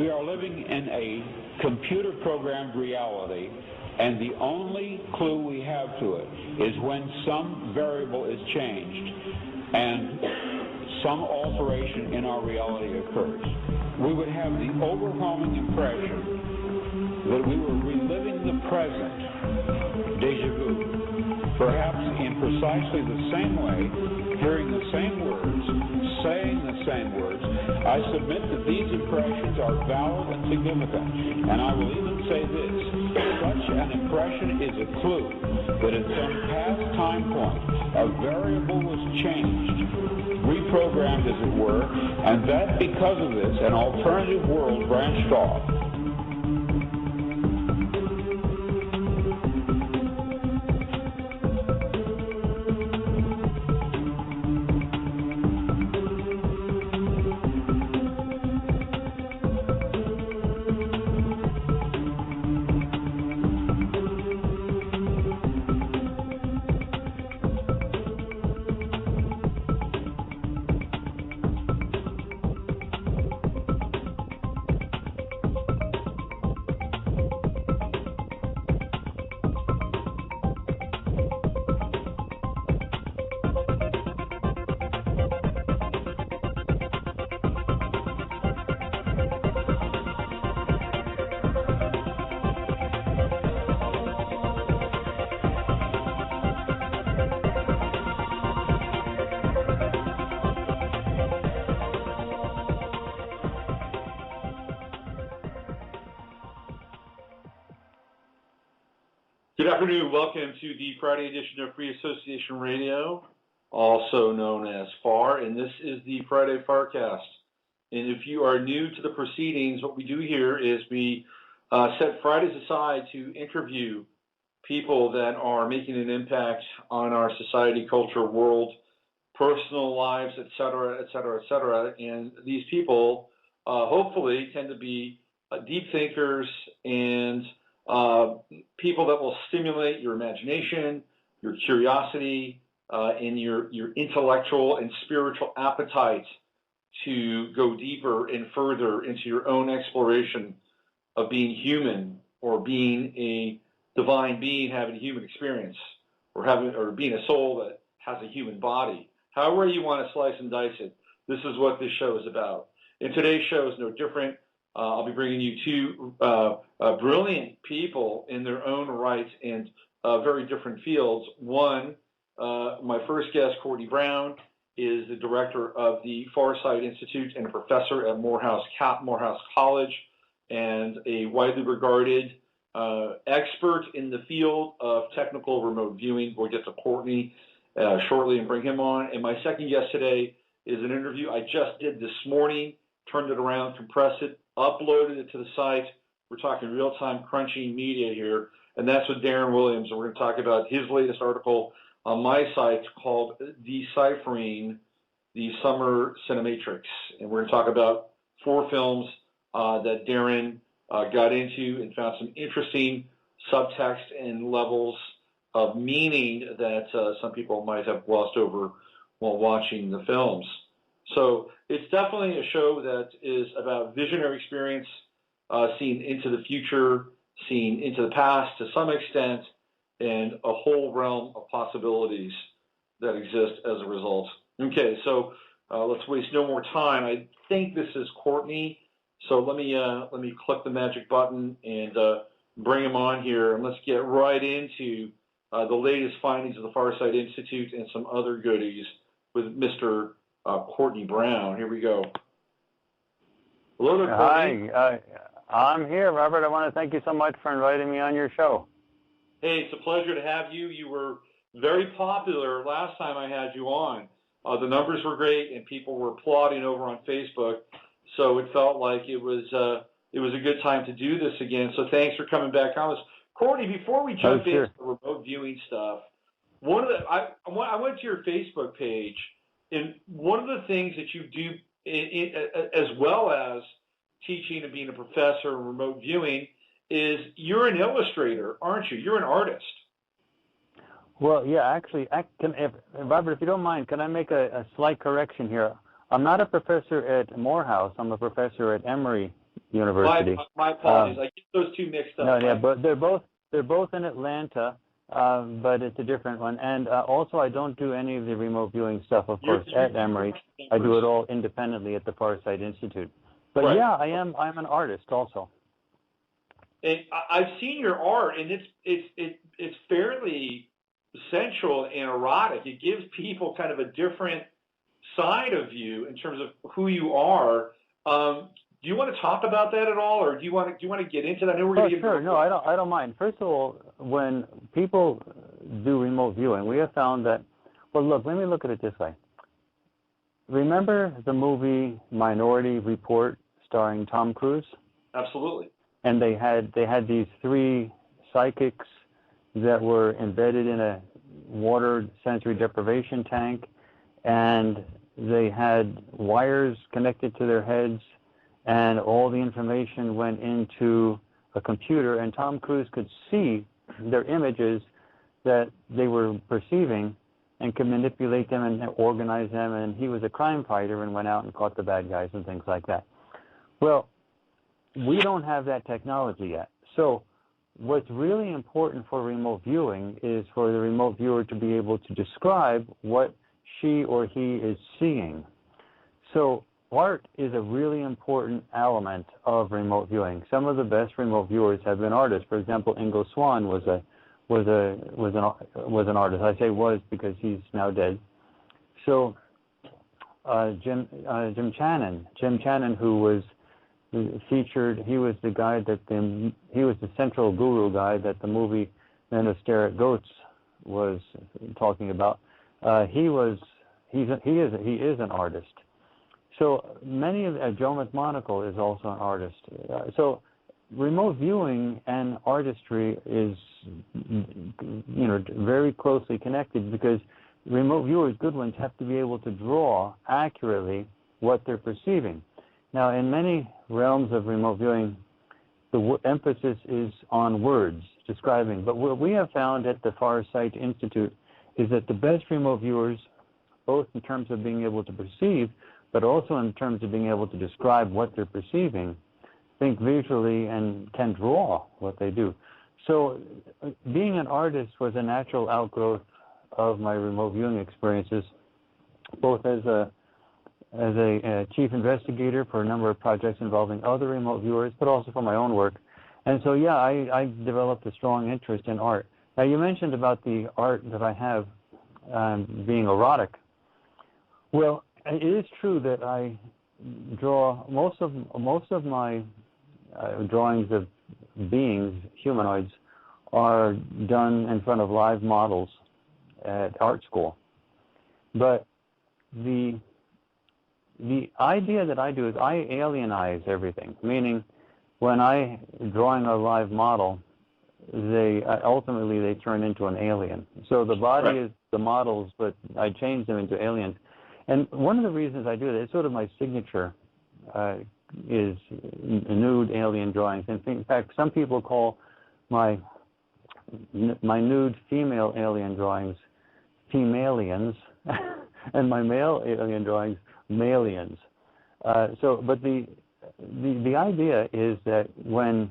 We are living in a computer-programmed reality, and the only clue we have to it is when some variable is changed and some alteration in our reality occurs. We would have the overwhelming impression that we were reliving the present, déjà vu, perhaps in precisely the same way, hearing the same words, saying the same words. I submit that these impressions are valid and significant, and I will even say this: such an impression is a clue that at some past time point, a variable was changed, reprogrammed as it were, and that because of this, an alternative world branched off. Good afternoon. Welcome to the Friday edition of Free Association Radio, also known as FAR, and this is the Friday Farcast. And if you are new to the proceedings, what we do here is we set Fridays aside to interview people that are making an impact on our society, culture, world, personal lives, et cetera, et cetera, et cetera. And these people hopefully tend to be deep thinkers and people that will stimulate your imagination, your curiosity, and your intellectual and spiritual appetite to go deeper and further into your own exploration of being human, or being a divine being having a human experience, or being a soul that has a human body. However you want to slice and dice it, this is what this show is about. And today's show is no different. I'll be bringing you two brilliant people in their own right and very different fields. One, my first guest, Courtney Brown, is the director of the Farsight Institute and a professor at Morehouse College, and a widely regarded expert in the field of technical remote viewing. We'll get to Courtney shortly and bring him on. And my second guest today is an interview I just did this morning, turned it around, compressed it, uploaded it to the site. We're talking real-time crunching media here, and that's with Darren Williams, and we're going to talk about his latest article on my site called Deciphering the Summer Cinematrix. And we're going to talk about 4 films that Darren got into and found some interesting subtext and levels of meaning that some people might have glossed over while watching the films. So it's definitely a show that is about visionary experience, seeing into the future, seeing into the past to some extent, and a whole realm of possibilities that exist as a result. Okay, so let's waste no more time. I think this is Courtney, so let me click the magic button and bring him on here, and let's get right into the latest findings of the Farsight Institute and some other goodies with Mr. Courtney Brown. Here we go. Hello there, Courtney. Hi, I'm here, Robert. I want to thank you so much for inviting me on your show. Hey, it's a pleasure to have you. You were very popular last time I had you on. The numbers were great, and people were applauding over on Facebook. So it felt like it was a good time to do this again. So thanks for coming back on this. Courtney, before we jump into the remote viewing stuff, I went to your Facebook page. And one of the things that you do, as well as teaching and being a professor in remote viewing, is you're an illustrator, aren't you? You're an artist. Well, yeah, actually, Robert, if you don't mind, can I make a slight correction here? I'm not a professor at Morehouse. I'm a professor at Emory University. My apologies. I get those two mixed up. No, yeah, but they're both in Atlanta, but it's a different one. And also, I don't do any of the remote viewing stuff, of course, at Emory. I do it all independently at the Farsight Institute. But right. yeah, I'm an artist also. And I've seen your art, and it's fairly sensual and erotic. It gives people kind of a different side of you in terms of who you are. Do you want to talk about that at all, or do you want to get into that? I know we're going to get sure. No, I don't mind. First of all, when people do remote viewing, we have found that. Well, look. Let me look at it this way. Remember the movie Minority Report starring Tom Cruise? Absolutely. And they had these three psychics that were embedded in a water sensory deprivation tank, and they had wires connected to their heads, and all the information went into a computer, and Tom Cruise could see their images that they were perceiving and could manipulate them and organize them, and he was a crime fighter and went out and caught the bad guys and things like that. Well, we don't have that technology yet. So what's really important for remote viewing is for the remote viewer to be able to describe what she or he is seeing. So art is a really important element of remote viewing. Some of the best remote viewers have been artists. For example, Ingo Swann was an artist. I say was because he's now dead. So Jim Channon, who was featured, he was the guy that he was the central guru guy that the movie Men Who Stare at Goats was talking about. He is an artist. So many of Joe McMonagle is also an artist. So remote viewing and artistry is very closely connected, because remote viewers, good ones, have to be able to draw accurately what they're perceiving. Now, in many realms of remote viewing, the emphasis is on words, describing. But what we have found at the Farsight Institute is that the best remote viewers, both in terms of being able to perceive, but also in terms of being able to describe what they're perceiving, think visually and can draw what they do. So being an artist was a natural outgrowth of my remote viewing experiences, both as a chief investigator for a number of projects involving other remote viewers, but also for my own work. And so, yeah, I developed a strong interest in art. Now, you mentioned about the art that I have being erotic. Well, it is true that I draw most of my drawings of beings, humanoids, are done in front of live models at art school. But the idea that I do is I alienize everything, meaning when I drawing a live model, they ultimately turn into an alien. So the body is the models, but I change them into aliens. And one of the reasons I do that, it's sort of my signature, is nude alien drawings. In fact, some people call my nude female alien drawings femalians, and my male alien drawings malians. But the idea is that when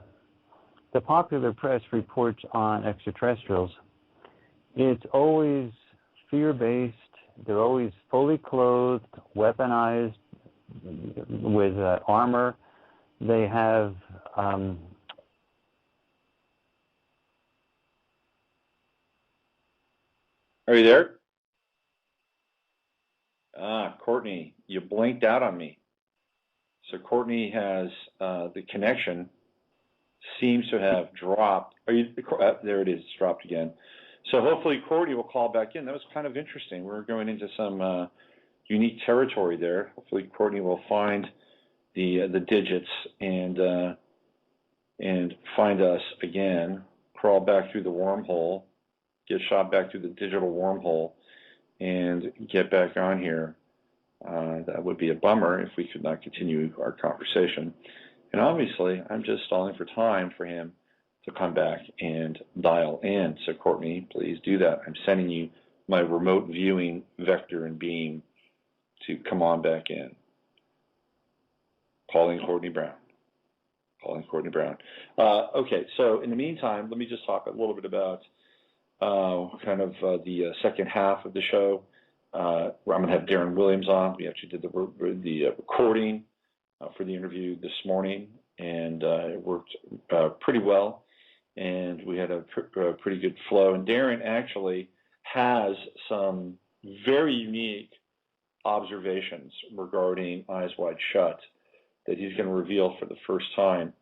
the popular press reports on extraterrestrials, it's always fear-based. They're always fully clothed, weaponized, with armor. They have Are you there? Courtney, you blinked out on me. So Courtney has the connection seems to have dropped. There it is, it's dropped again. So hopefully Courtney will call back in. That was kind of interesting. We're going into some unique territory there. Hopefully Courtney will find the digits and find us again. Crawl back through the wormhole, get shot back through the digital wormhole, and get back on here. That would be a bummer if we could not continue our conversation. And obviously, I'm just stalling for time for him to come back and dial in. So Courtney, please do that. I'm sending you my remote viewing vector and beam to come on back in. Calling Courtney Brown. calling Courtney Brown. Okay, so in the meantime, let me just talk a little bit about the second half of the show. Where I'm going to have Darren Williams on. We actually did the recording for the interview this morning, and it worked pretty well, and we had a pretty good flow. And Darren actually has some very unique observations regarding Eyes Wide Shut that he's going to reveal for the first time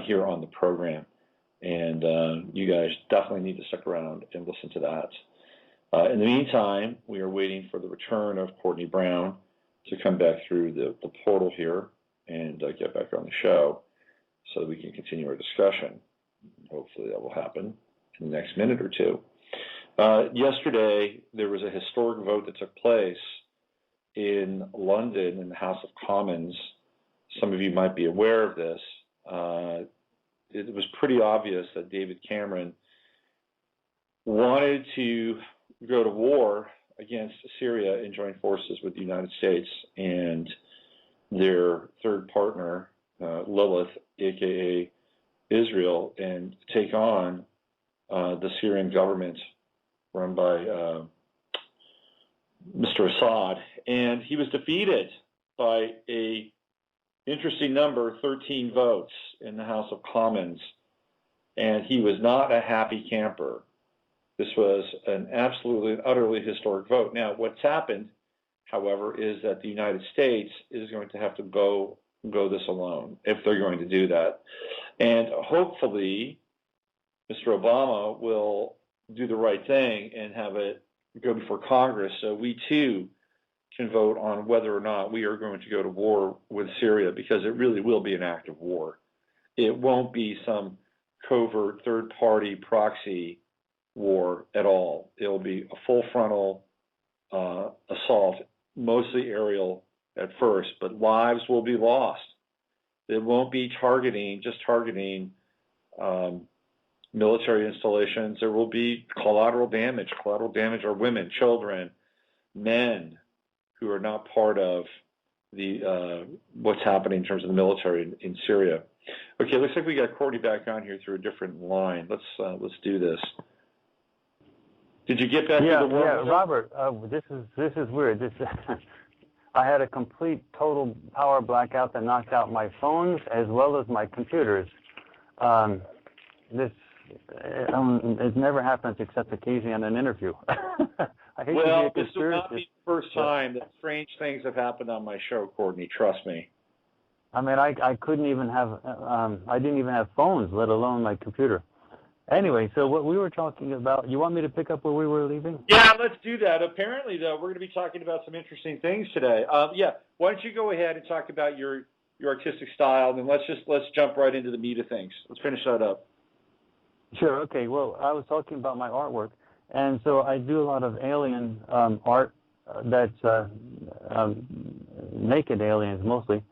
here on the program. And you guys definitely need to stick around and listen to that. In the meantime, we are waiting for the return of Courtney Brown to come back through the portal here and get back on the show so that we can continue our discussion. Hopefully that will happen in the next minute or two. Yesterday, there was a historic vote that took place in London in the House of Commons. Some of you might be aware of this. It was pretty obvious that David Cameron wanted to go to war against Syria and join forces with the United States and their third partner, Lilith, aka Israel, and take on the Syrian government run by Mr. Assad. And he was defeated by a interesting number, 13 votes in the House of Commons, and he was not a happy camper. This was an absolutely and utterly historic vote. Now, what's happened, however, is that the United States is going to have to go this alone if they're going to do that. And hopefully, Mr. Obama will do the right thing and have it go before Congress so we too can vote on whether or not we are going to go to war with Syria, because it really will be an act of war. It won't be some covert third-party proxy war at all. It will be a full frontal assault, mostly aerial at first, but lives will be lost. It won't be just targeting military installations. There will be collateral damage. Collateral damage are women, children, men who are not part of the what's happening in terms of the military in Syria. Okay, looks like we got Courtney back on here through a different line. Let's do this. Did you get back to the world? Yeah, Robert. This is weird. I had a complete total power blackout that knocked out my phones as well as my computers. It never happens except occasionally on an interview. I hate to be a this will not be the first time that strange things have happened on my show, Courtney. Trust me. I mean, I couldn't even have, I didn't even have phones, let alone my computer. Anyway, so what we were talking about, you want me to pick up where we were leaving? Yeah, let's do that. Apparently, though, we're going to be talking about some interesting things today. Why don't you go ahead and talk about your artistic style, and then let's jump right into the meat of things. Let's finish that up. Sure. Okay. Well, I was talking about my artwork, and so I do a lot of alien art that's naked aliens mostly.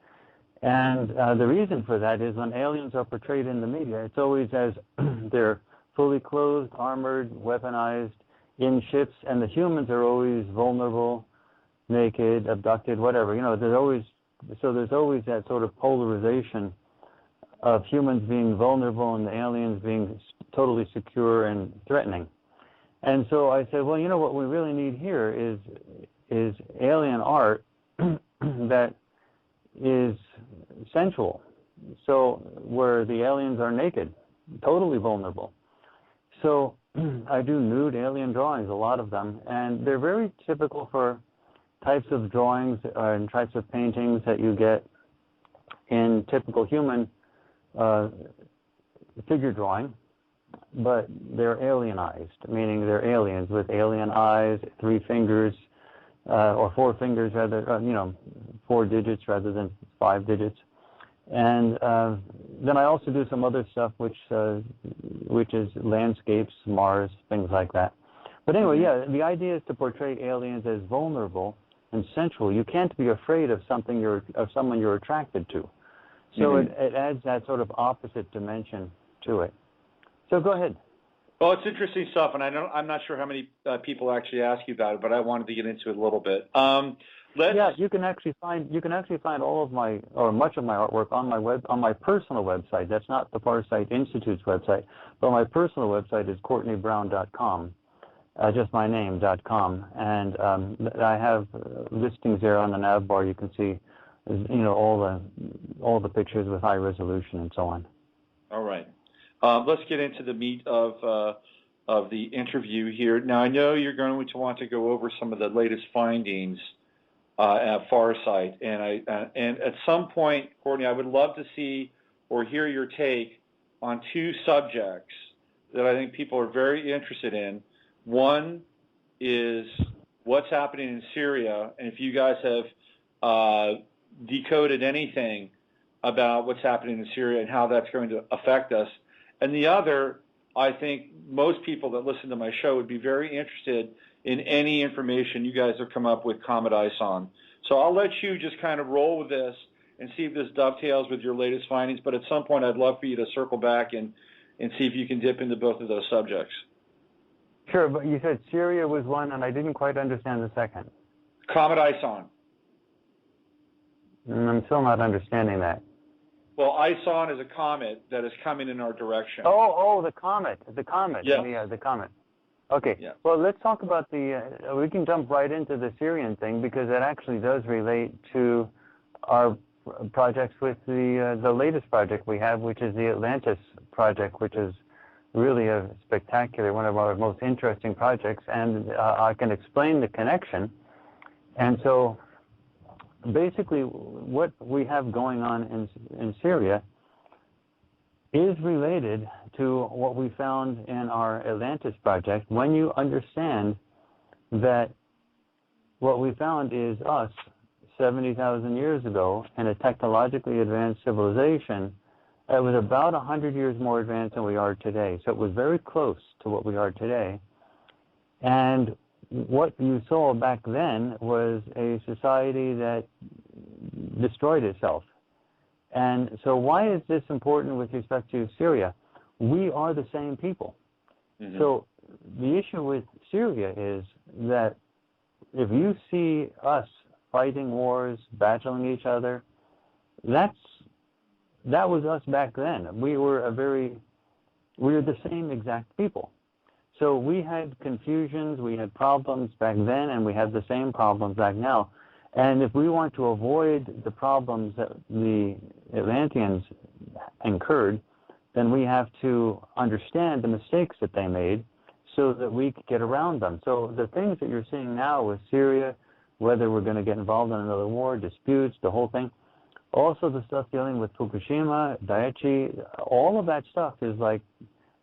And the reason for that is when aliens are portrayed in the media, it's always as they're fully clothed, armored, weaponized, in ships, and the humans are always vulnerable, naked, abducted, whatever. You know, there's always that sort of polarization of humans being vulnerable and the aliens being totally secure and threatening. And so I said, well, you know what we really need here is alien art that is sensual, so where the aliens are naked, totally vulnerable. So I do nude alien drawings, a lot of them, and they're very typical for types of drawings and types of paintings that you get in typical human figure drawing, but they're alienized, meaning they're aliens with alien eyes, 3 fingers, or 4 fingers rather, 4 digits rather than 5 digits. And then I also do some other stuff, which is landscapes, Mars, things like that. But anyway, yeah, the idea is to portray aliens as vulnerable and sensual. You can't be afraid of someone you're attracted to. So it adds that sort of opposite dimension to it. So go ahead. Well, it's interesting stuff, and I'm not sure how many people actually ask you about it, but I wanted to get into it a little bit. Yeah, you can actually find all of my or much of my artwork on my personal website. That's not the Farsight Institute's website, but my personal website is CourtneyBrown.com, just my name.com, and I have listings there on the nav bar. You can see, all the pictures with high resolution and so on. All right, let's get into the meat of the interview here. Now, I know you're going to want to go over some of the latest findings at Farsight, and at some point, Courtney, I would love to see or hear your take on two subjects that I think people are very interested in. One is what's happening in Syria, and if you guys have decoded anything about what's happening in Syria and how that's going to affect us. And the other, I think most people that listen to my show would be very interested in any information you guys have come up with Comet Ice on. So I'll let you just kind of roll with this and see if this dovetails with your latest findings, but at some point I'd love for you to circle back and see if you can dip into both of those subjects. Sure, but you said Syria was one, and I didn't quite understand the second. Comet Ice on. I'm still not understanding that. Well, Ison is a comet that is coming in our direction. Oh, the comet. Yeah. The comet. Okay. Yeah. Well, let's talk about we can jump right into the Syrian thing because it actually does relate to our projects with the latest project we have, which is the Atlantis project, which is really a spectacular, one of our most interesting projects, and I can explain the connection. And so basically what we have going on in Syria is related to what we found in our Atlantis project when you understand that what we found is us 70,000 years ago in a technologically advanced civilization that was about 100 years more advanced than we are today. So it was very close to what we are today. And what you saw back then was a society that destroyed itself. And so why is this important with respect to Syria? We are the same people. Mm-hmm. So the issue with Syria is that if you see us fighting wars, battling each other, that was us back then. We were the same exact people. So we had confusions, we had problems back then, and we have the same problems back now. And if we want to avoid the problems that the Atlanteans incurred, then we have to understand the mistakes that they made so that we could get around them. So the things that you're seeing now with Syria, whether we're going to get involved in another war, disputes, the whole thing, also the stuff dealing with Fukushima, Daiichi, all of that stuff is like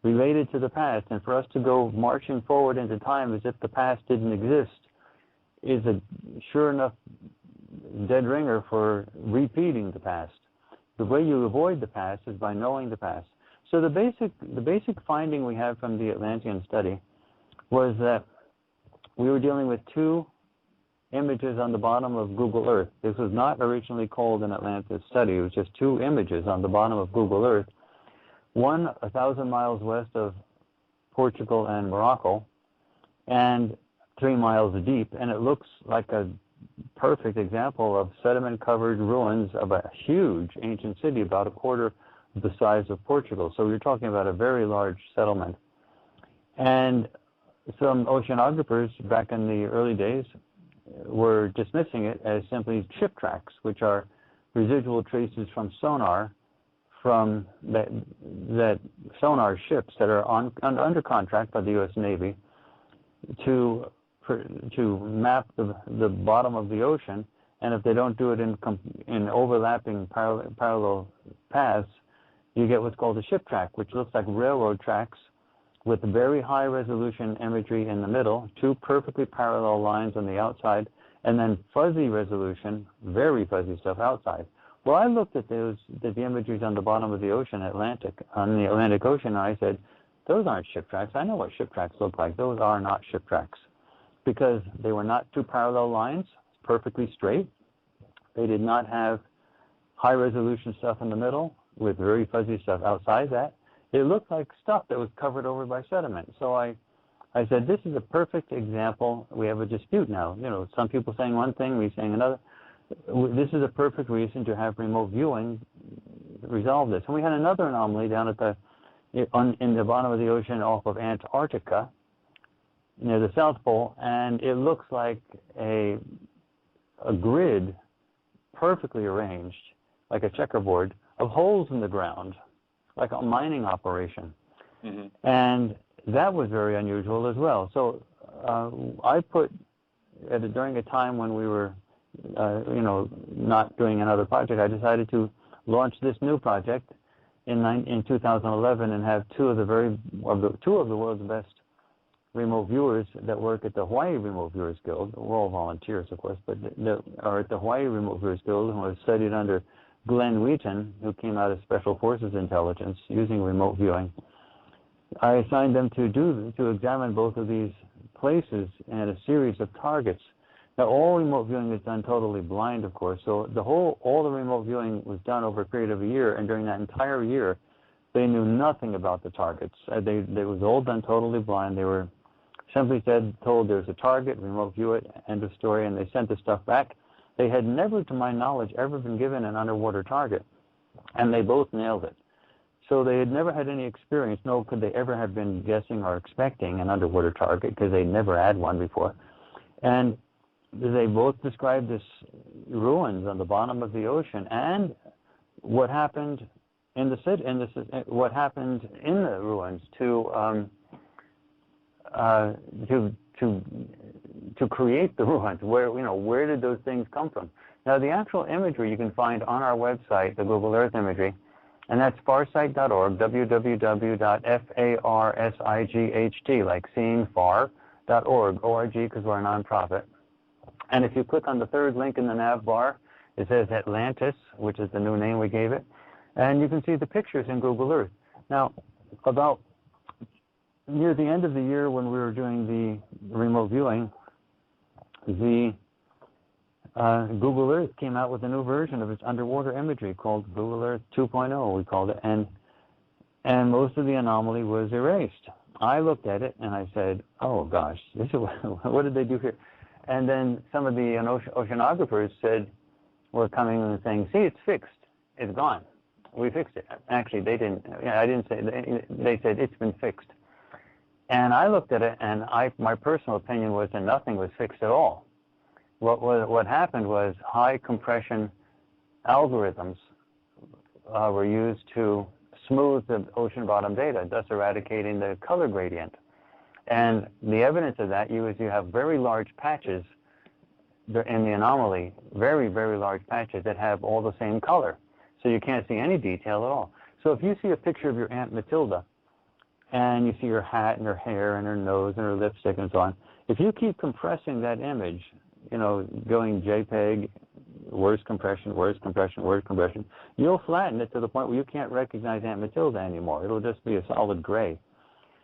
related to the past. And for us to go marching forward into time as if the past didn't exist is a sure enough dead ringer for repeating the past. The way you avoid the past is by knowing the past. So the basic finding we have from the Atlantean study was that we were dealing with two images on the bottom of Google Earth. This was not originally called an Atlantis study. It was just two images on the bottom of Google Earth. One 1,000 miles west of Portugal and Morocco, and 3 miles deep, and it looks like a perfect example of sediment-covered ruins of a huge ancient city, about a quarter the size of Portugal. So you're talking about a very large settlement. And some oceanographers back in the early days were dismissing it as simply ship tracks, which are residual traces from sonar, from that sonar ships that are under contract by the U.S. Navy to map the bottom of the ocean, and if they don't do it in overlapping parallel paths, you get what's called a ship track, which looks like railroad tracks with very high resolution imagery in the middle, two perfectly parallel lines on the outside, and then fuzzy resolution, very fuzzy stuff outside. Well, I looked at the imageries on the bottom of the ocean, on the Atlantic Ocean, and I said, those aren't ship tracks. I know what ship tracks look like. Those are not ship tracks, because they were not two parallel lines, perfectly straight. They did not have high resolution stuff in the middle with very fuzzy stuff outside that. It looked like stuff that was covered over by sediment. So I I said, this is a perfect example. We have a dispute now. You know, some people saying one thing, we saying another. This is a perfect reason to have remote viewing resolve this. And we had another anomaly down at in the bottom of the ocean off of Antarctica, near the South Pole, and it looks like a grid perfectly arranged, like a checkerboard, of holes in the ground, like a mining operation. Mm-hmm. And that was very unusual as well. So I put, during a time when we were, not doing another project, I decided to launch this new project in 2011 and have two of the world's best remote viewers that work at the Hawaii Remote Viewers Guild. We're all volunteers, of course, but they are at the Hawaii Remote Viewers Guild, who have studied under Glenn Wheaton, who came out of Special Forces Intelligence using remote viewing. I assigned them to examine both of these places and a series of targets. Now, all remote viewing is done totally blind, of course. So all the remote viewing was done over a period of a year, and during that entire year, they knew nothing about the targets. They was all done totally blind. They were simply told there's a target, remote view it, end of story, and they sent the stuff back. They had never, to my knowledge, ever been given an underwater target, and they both nailed it. So they had never had any experience, nor could they ever have been guessing or expecting an underwater target, because they never had one before. And they both described this ruins on the bottom of the ocean and what happened in what happened in the ruins to create the ruins. Where did those things come from? Now, the actual imagery you can find on our website, the Google Earth imagery, and that's farsight.org, www.farsight, like seeing far.org, O-R-G, because we're a nonprofit. And if you click on the third link in the nav bar, it says Atlantis, which is the new name we gave it, and you can see the pictures in Google Earth. Now, about near the end of the year when we were doing the remote viewing, the Google Earth came out with a new version of its underwater imagery called Google Earth 2.0, we called it, and most of the anomaly was erased. I looked at it and I said, oh gosh, what did they do here? And then some of the oceanographers were coming and saying, see, it's fixed. It's gone. We fixed it. Actually, they didn't. I didn't say. They said it's been fixed. And I looked at it, and my personal opinion was that nothing was fixed at all. What happened was high compression algorithms were used to smooth the ocean bottom data, thus eradicating the color gradient. And the evidence of that, you have very large patches in the anomaly, very, very large patches that have all the same color. So you can't see any detail at all. So if you see a picture of your Aunt Matilda, and you see her hat and her hair and her nose and her lipstick and so on, if you keep compressing that image, going JPEG, worse compression, worse compression, worse compression, you'll flatten it to the point where you can't recognize Aunt Matilda anymore. It'll just be a solid gray.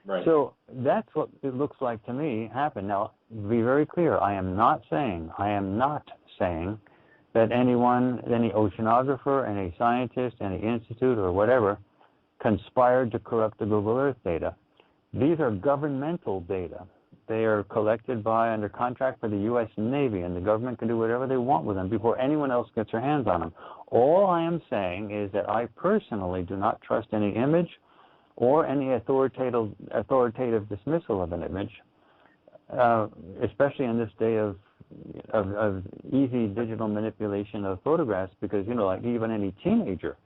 Right. So that's what it looks like to me happened. Now, be very clear, I am not saying that anyone, any oceanographer, any scientist, any institute or whatever, conspired to corrupt the Google Earth data. These are governmental data. They are collected under contract for the U.S. Navy, and the government can do whatever they want with them before anyone else gets their hands on them. All I am saying is that I personally do not trust any image or any authoritative dismissal of an image, especially in this day of easy digital manipulation of photographs, because, like even any teenager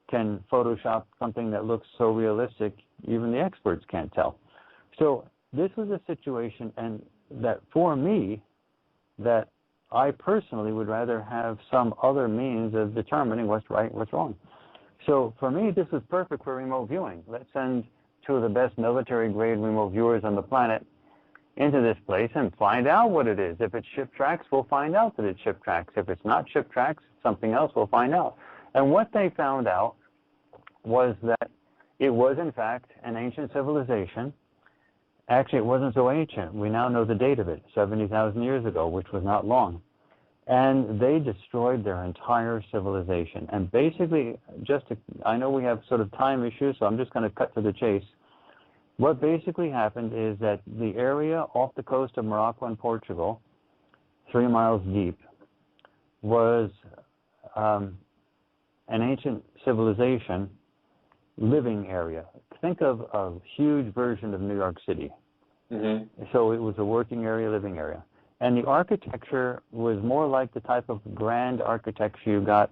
can Photoshop something that looks so realistic, even the experts can't tell. So this was a situation, and that for me, that I personally would rather have some other means of determining what's right, what's wrong. So for me, this is perfect for remote viewing. Let's send two of the best military-grade remote viewers on the planet into this place and find out what it is. If it's ship tracks, we'll find out that it's ship tracks. If it's not ship tracks, something else, we'll find out. And what they found out was that it was, in fact, an ancient civilization. Actually, it wasn't so ancient. We now know the date of it, 70,000 years ago, which was not long. And they destroyed their entire civilization. And basically, I know we have sort of time issues, so I'm just going to cut to the chase. What basically happened is that the area off the coast of Morocco and Portugal, 3 miles deep, was an ancient civilization living area. Think of a huge version of New York City. Mm-hmm. So it was a working area, living area. And the architecture was more like the type of grand architecture you got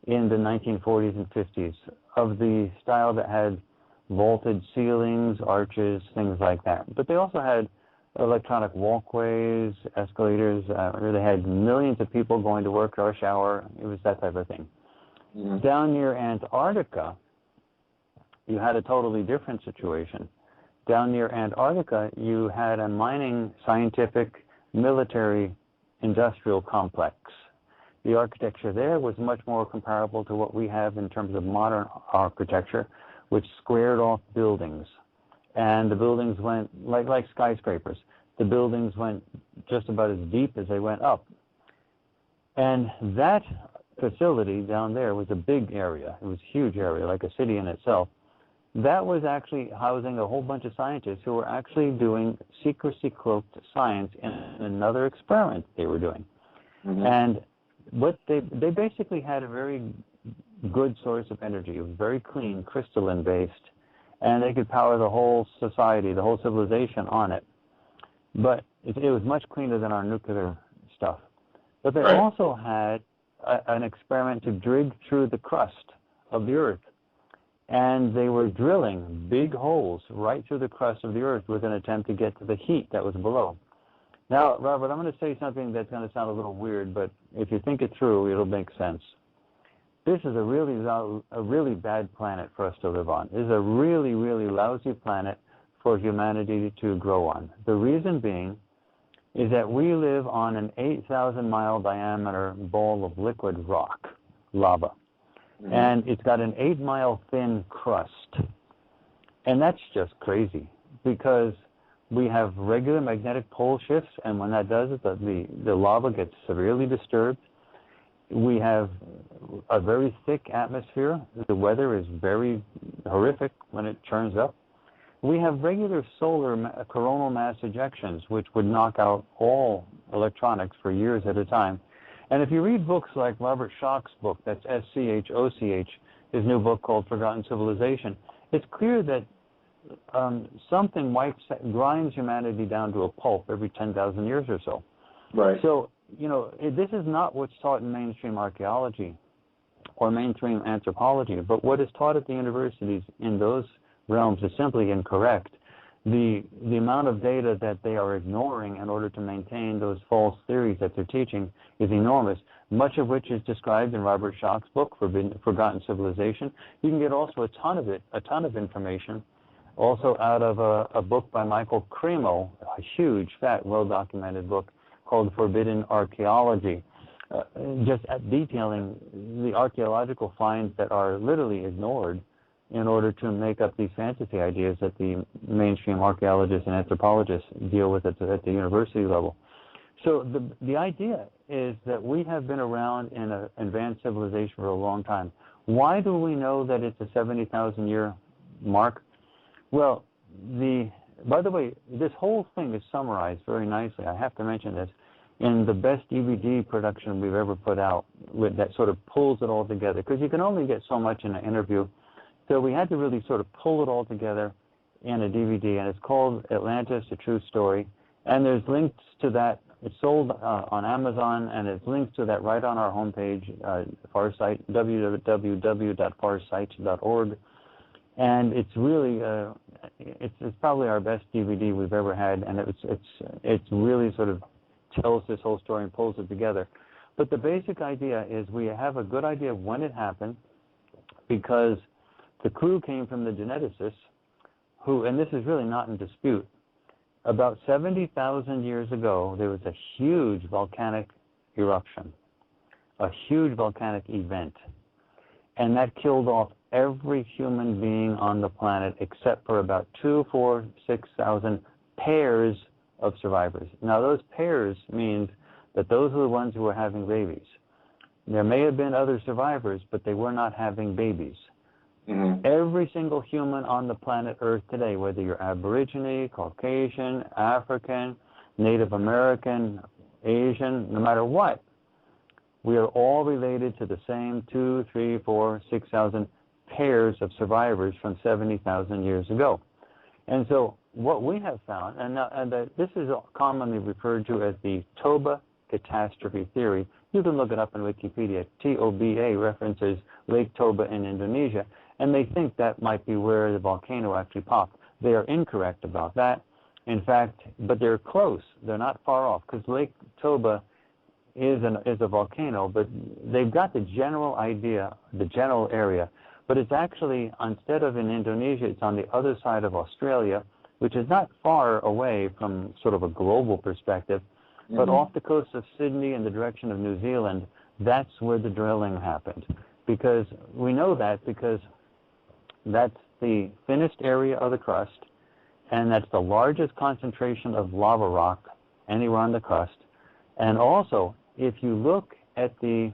in the 1940s and 50s, of the style that had vaulted ceilings, arches, things like that. But they also had electronic walkways, escalators. They had millions of people going to work, rush hour. It was that type of thing. Mm-hmm. Down near Antarctica, you had a totally different situation. Down near Antarctica, you had a mining, scientific, military, industrial complex. The architecture there was much more comparable to what we have in terms of modern architecture, which squared off buildings. And the buildings went, like skyscrapers, the buildings went just about as deep as they went up. And that facility down there was a big area. It was a huge area, like a city in itself. That was actually housing a whole bunch of scientists who were actually doing secrecy-cloaked science in another experiment they were doing. Mm-hmm. And what they basically had a very good source of energy. It was very clean, crystalline-based, and they could power the whole society, the whole civilization on it. But it was much cleaner than our nuclear stuff. But they also had an experiment to dig through the crust of the Earth. And they were drilling big holes right through the crust of the Earth with an attempt to get to the heat that was below. Now, Robert, I'm going to say something that's going to sound a little weird, but if you think it through, it'll make sense. This is a really bad planet for us to live on. This is a really, really lousy planet for humanity to grow on. The reason being is that we live on an 8,000-mile diameter ball of liquid rock, lava. Mm-hmm. And it's got an 8-mile thin crust. And that's just crazy because we have regular magnetic pole shifts, and when that does it, the lava gets severely disturbed. We have a very thick atmosphere. The weather is very horrific when it turns up. We have regular solar coronal mass ejections, which would knock out all electronics for years at a time. And if you read books like Robert Schoch's book, that's S-C-H-O-C-H, his new book called Forgotten Civilization, it's clear that something grinds humanity down to a pulp every 10,000 years or so. Right. So, this is not what's taught in mainstream archaeology or mainstream anthropology, but what is taught at the universities in those realms is simply incorrect. The amount of data that they are ignoring in order to maintain those false theories that they're teaching is enormous, much of which is described in Robert Schoch's book, Forgotten Civilization. You can get also a ton of information, also out of a book by Michael Cremo, a huge, fat, well-documented book called Forbidden Archaeology, just detailing the archaeological finds that are literally ignored in order to make up these fantasy ideas that the mainstream archaeologists and anthropologists deal with at the university level. So the idea is that we have been around in an advanced civilization for a long time. Why do we know that it's a 70,000-year mark? Well, by the way, this whole thing is summarized very nicely. I have to mention this in the best DVD production we've ever put out, that sort of pulls it all together, because you can only get so much in an interview. So we had to really sort of pull it all together in a DVD, and it's called Atlantis, A True Story. And there's links to that. It's sold on Amazon, and there's links to that right on our homepage, Farsight, www.farsight.org. And it's really, it's probably our best DVD we've ever had, and it's really sort of tells this whole story and pulls it together. But the basic idea is we have a good idea of when it happened, because the clue came from the geneticists who, and this is really not in dispute, about 70,000 years ago, there was a huge volcanic eruption, a huge volcanic event, and that killed off every human being on the planet except for about 2,000, 4,000, 6,000 pairs of survivors. Now, those pairs means that those are the ones who were having babies. There may have been other survivors, but they were not having babies. Every single human on the planet Earth today, whether you're Aborigine, Caucasian, African, Native American, Asian, no matter what, we are all related to the same 2, 3, 4, 6,000 pairs of survivors from 70,000 years ago. And so what we have found, this is commonly referred to as the Toba catastrophe theory. You can look it up in Wikipedia. TOBA references Lake Toba in Indonesia, and they think that might be where the volcano actually popped. They are incorrect about that. In fact, but they're close. They're not far off, because Lake Toba is a volcano, but they've got the general idea, the general area. But it's actually, instead of in Indonesia, it's on the other side of Australia, which is not far away from sort of a global perspective, but off the coast of Sydney in the direction of New Zealand. That's where the drilling happened. Because we know that because that's the thinnest area of the crust, and that's the largest concentration of lava rock anywhere on the crust. And also, if you look at the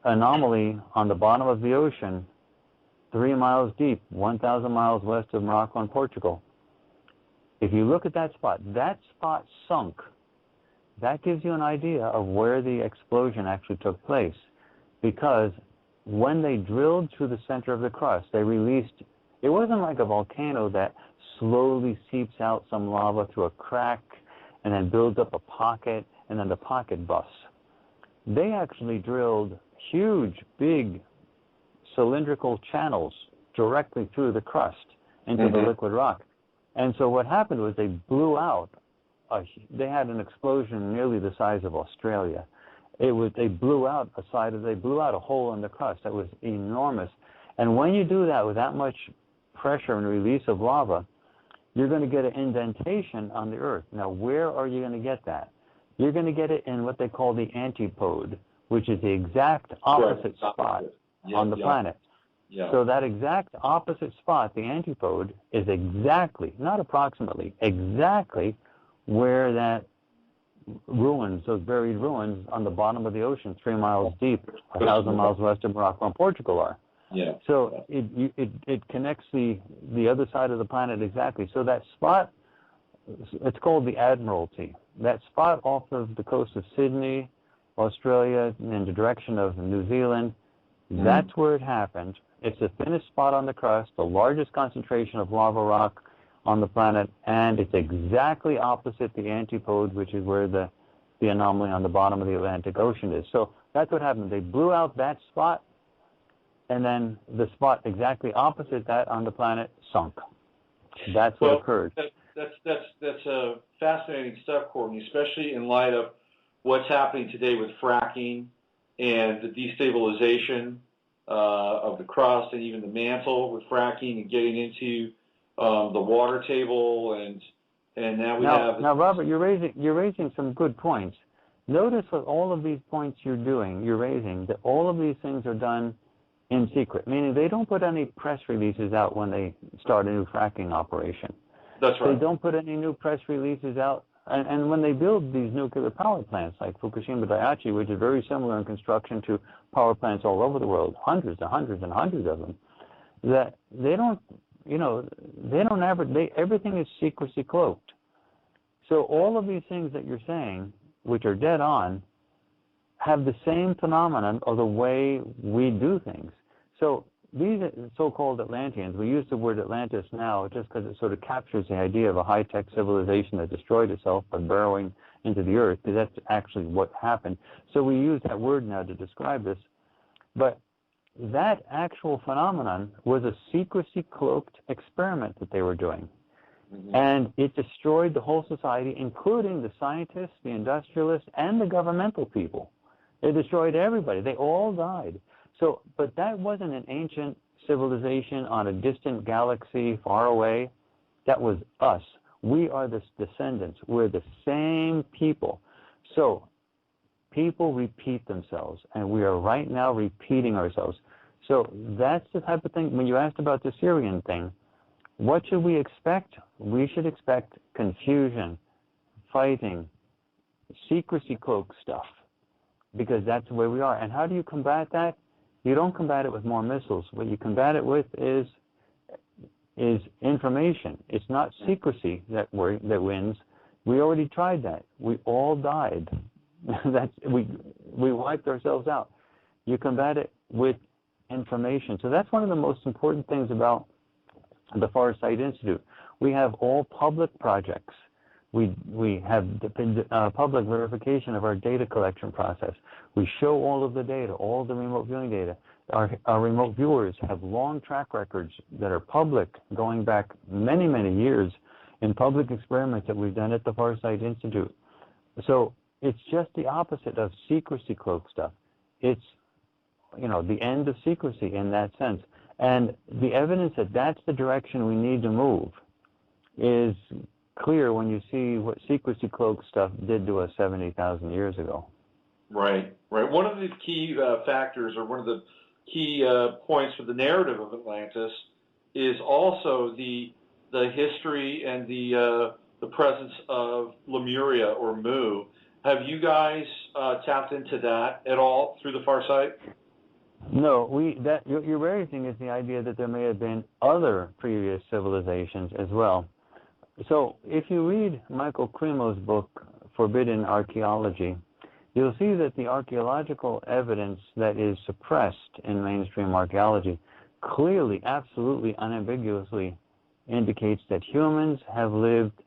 anomaly on the bottom of the ocean, 3 miles deep, 1,000 miles west of Morocco and Portugal, if you look at that spot sunk. That gives you an idea of where the explosion actually took place, because when they drilled through the center of the crust, they released, it wasn't like a volcano that slowly seeps out some lava through a crack and then builds up a pocket, and then the pocket busts. They actually drilled huge, big cylindrical channels directly through the crust into the liquid rock. And so what happened was they blew out, they had an explosion nearly the size of Australia. They blew out a hole in the crust that was enormous. And when you do that with that much pressure and release of lava, you're going to get an indentation on the Earth. Now, where are you going to get that? You're going to get it in what they call the antipode, which is the exact opposite spot on the planet. Yeah. So that exact opposite spot, the antipode, is exactly, not approximately, exactly where that ruins, those buried ruins on the bottom of the ocean, 3 miles deep, 1,000 miles west of Morocco and Portugal are. Yeah. So it connects the other side of the planet exactly. So that spot, it's called the Admiralty. That spot off of the coast of Sydney, Australia, in the direction of New Zealand, that's where it happened. It's the thinnest spot on the crust, the largest concentration of lava rock on the planet, and it's exactly opposite the antipode, which is where the anomaly on the bottom of the Atlantic Ocean is. So that's what happened. They blew out that spot, and then the spot exactly opposite that on the planet sunk. That's what occurred. That's fascinating stuff, Courtney, especially in light of what's happening today with fracking and the destabilization of the crust and even the mantle with fracking and getting into the water table, and now we have. Now, Robert, you're raising some good points. Notice with all of these points you're raising, that all of these things are done in secret, meaning they don't put any press releases out when they start a new fracking operation. That's right. They don't put any new press releases out, and when they build these nuclear power plants like Fukushima Daiichi, which is very similar in construction to power plants all over the world, hundreds and hundreds and hundreds of them, that they don't. Everything is secrecy cloaked. So all of these things that you're saying, which are dead on, have the same phenomenon of the way we do things. So these so-called Atlanteans, we use the word Atlantis now just because it sort of captures the idea of a high-tech civilization that destroyed itself by burrowing into the earth, because that's actually what happened. So we use that word now to describe this. But that actual phenomenon was a secrecy-cloaked experiment that they were doing. And it destroyed the whole society, including the scientists, the industrialists, and the governmental people. It destroyed everybody. They all died. So, but that wasn't an ancient civilization on a distant galaxy far away. That was us. We are the descendants. We're the same people. So people repeat themselves, and we are right now repeating ourselves. So that's the type of thing. When you asked about the Syrian thing, what should we expect? We should expect confusion, fighting, secrecy cloak stuff, because that's the way we are. And how do you combat that? You don't combat it with more missiles. What you combat it with is information. It's not secrecy that wins. We already tried that. We all died. We wiped ourselves out. You combat it with information. So that's one of the most important things about the Farsight Institute. We have all public projects. We have public verification of our data collection process. We show all of the data, all the remote viewing data. Our remote viewers have long track records that are public, going back many, many years in public experiments that we've done at the Farsight Institute. So it's just the opposite of secrecy cloak stuff. It's, the end of secrecy in that sense. And the evidence that that's the direction we need to move is clear when you see what secrecy cloak stuff did to us 70,000 years ago. Right. One of the key factors, or one of the key points for the narrative of Atlantis, is also the history and the presence of Lemuria or Mu. Have you guys tapped into that at all through the Farsight? No, you're raising is the idea that there may have been other previous civilizations as well. So if you read Michael Cremo's book, Forbidden Archaeology, you'll see that the archaeological evidence that is suppressed in mainstream archaeology clearly, absolutely, unambiguously indicates that humans have lived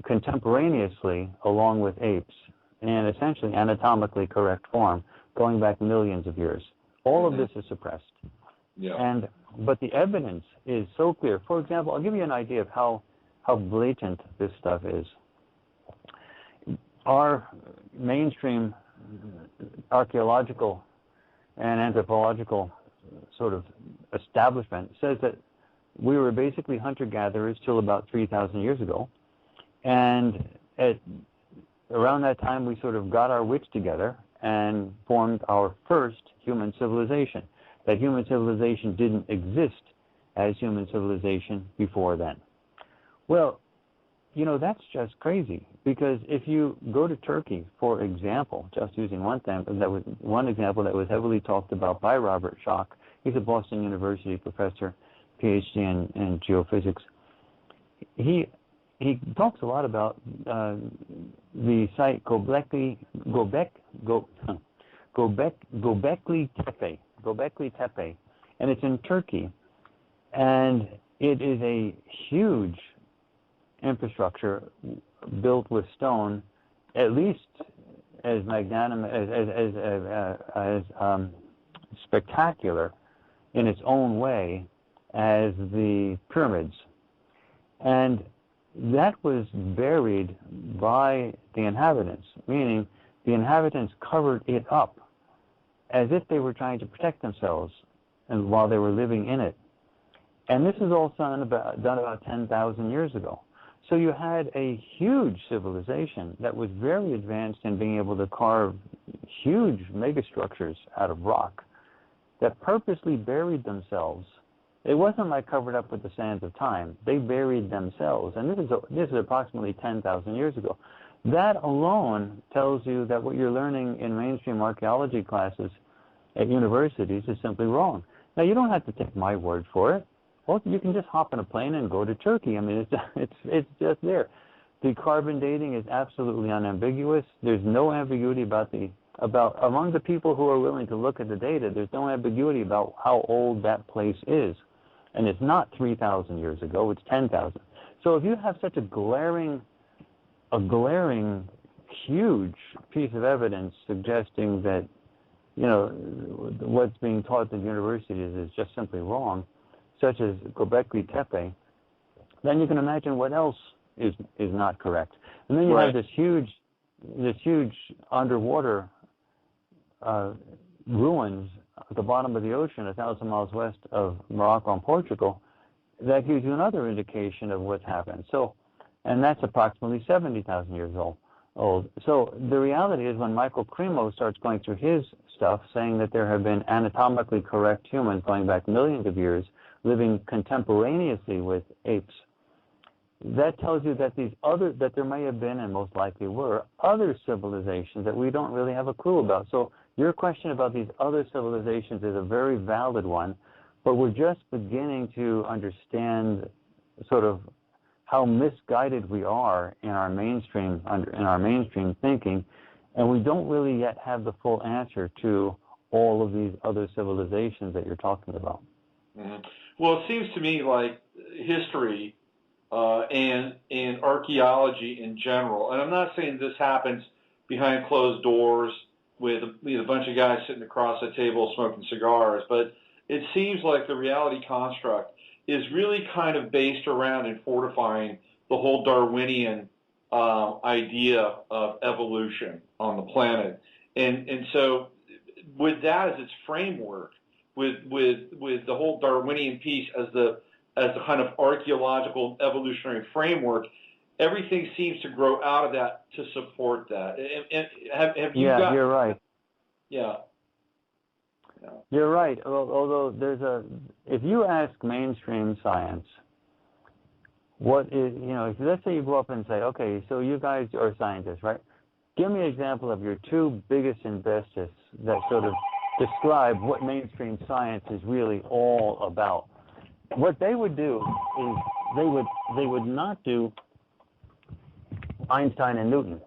contemporaneously along with apes in essentially anatomically correct form, going back millions of years. All of this is suppressed. Yeah. But the evidence is so clear. For example, I'll give you an idea of how blatant this stuff is. Our mainstream archaeological and anthropological sort of establishment says that we were basically hunter-gatherers till about 3,000 years ago. And around that time, we sort of got our wits together and formed our first human civilization. That human civilization didn't exist as human civilization before then. Well, that's just crazy, because if you go to Turkey, for example, just using one example that was heavily talked about by Robert Schoch, he's a Boston University professor, PhD in geophysics. He talks a lot about the site Göbekli Tepe, and it's in Turkey, and it is a huge infrastructure built with stone, at least as magnanimous, as spectacular in its own way as the pyramids. And that was buried by the inhabitants, meaning the inhabitants covered it up as if they were trying to protect themselves and while they were living in it. And this is all done about 10,000 years ago. So you had a huge civilization that was very advanced in being able to carve huge megastructures out of rock that purposely buried themselves. It wasn't like covered up with the sands of time. They buried themselves. And this is approximately 10,000 years ago. That alone tells you that what you're learning in mainstream archaeology classes at universities is simply wrong. Now, you don't have to take my word for it. Well, you can just hop in a plane and go to Turkey. I mean, it's just there. The carbon dating is absolutely unambiguous. There's no ambiguity about among the people who are willing to look at the data. There's no ambiguity about how old that place is, and it's not 3,000 years ago. It's 10,000. So if you have such a glaring, huge piece of evidence suggesting that what's being taught at universities is just simply wrong, such as Göbekli Tepe, then you can imagine what else is not correct. And then you have this huge underwater ruins at the bottom of the ocean 1,000 miles west of Morocco and Portugal. That gives you another indication of what's happened. So, and that's approximately 70,000 years old. So the reality is, when Michael Cremo starts going through his stuff, saying that there have been anatomically correct humans going back millions of years, living contemporaneously with apes, that tells you that that there may have been, and most likely were, other civilizations that we don't really have a clue about. So your question about these other civilizations is a very valid one, but we're just beginning to understand sort of how misguided we are in our mainstream thinking, and we don't really yet have the full answer to all of these other civilizations that you're talking about. Mm-hmm. Well, it seems to me like history and archaeology in general, and I'm not saying this happens behind closed doors with a bunch of guys sitting across a table smoking cigars, but it seems like the reality construct is really kind of based around and fortifying the whole Darwinian idea of evolution on the planet. And so with that as its framework, with the whole Darwinian piece as the kind of archaeological evolutionary framework, everything seems to grow out of that to support that. And have you got... You're right. Yeah. You're right. Although if you ask mainstream science, what is, if let's say you go up and say, okay, so you guys are scientists, right? Give me an example of your two biggest and bestest that sort of describe what mainstream science is really all about. What they would do is they would not do Einstein and Newton.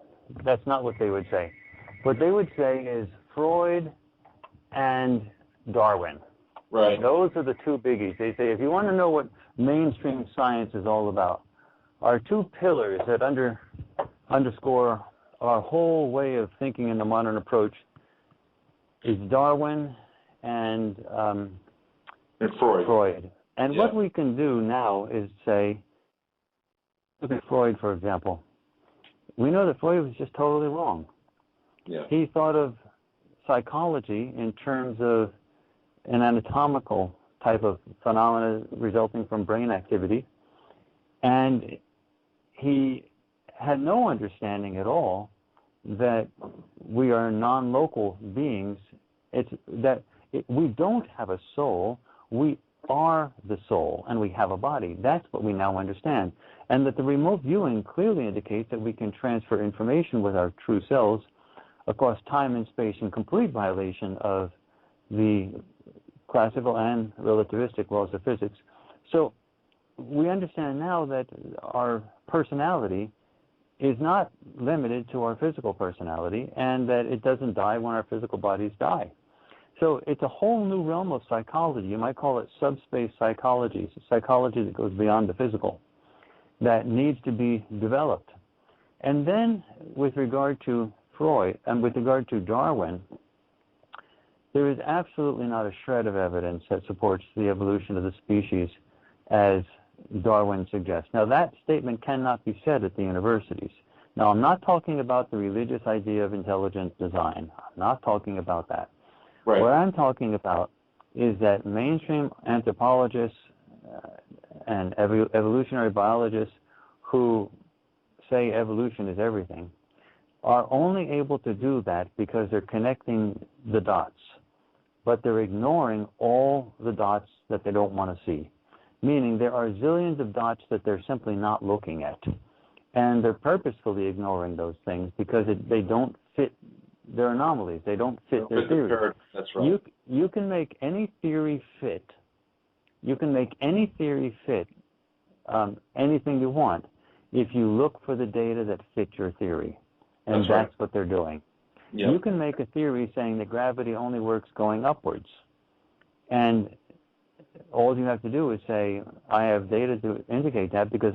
That's not what they would say. What they would say is Freud and Darwin. Right. Those are the two biggies. They say if you want to know what mainstream science is all about, our two pillars that underscore our whole way of thinking in the modern approach is Darwin and Freud. And what we can do now is say, look at Freud, for example. We know that Freud was just totally wrong. Yeah. He thought of psychology in terms of an anatomical type of phenomena resulting from brain activity, and he had no understanding at all that we are non-local beings. We don't have a soul, we are the soul, and we have a body. That's what we now understand. And that the remote viewing clearly indicates that we can transfer information with our true selves across time and space in complete violation of the classical and relativistic laws of physics. So we understand now that our personality is not limited to our physical personality, and that it doesn't die when our physical bodies die. So it's a whole new realm of psychology. You might call it subspace psychology, psychology that goes beyond the physical, that needs to be developed. And then with regard to Freud and with regard to Darwin, there is absolutely not a shred of evidence that supports the evolution of the species as Darwin suggests. Now, that statement cannot be said at the universities. Now, I'm not talking about the religious idea of intelligent design. I'm not talking about that. Right. What I'm talking about is that mainstream anthropologists and evolutionary biologists who say evolution is everything are only able to do that because they're connecting the dots, but they're ignoring all the dots that they don't want to see. Meaning there are zillions of dots that they're simply not looking at. And they're purposefully ignoring those things because they don't fit their anomalies. They don't fit their theory. That's right. You can make any theory fit. You can make any theory fit anything you want if you look for the data that fit your theory. And that's what they're doing. Yep. You can make a theory saying that gravity only works going upwards. And all you have to do is say, I have data to indicate that because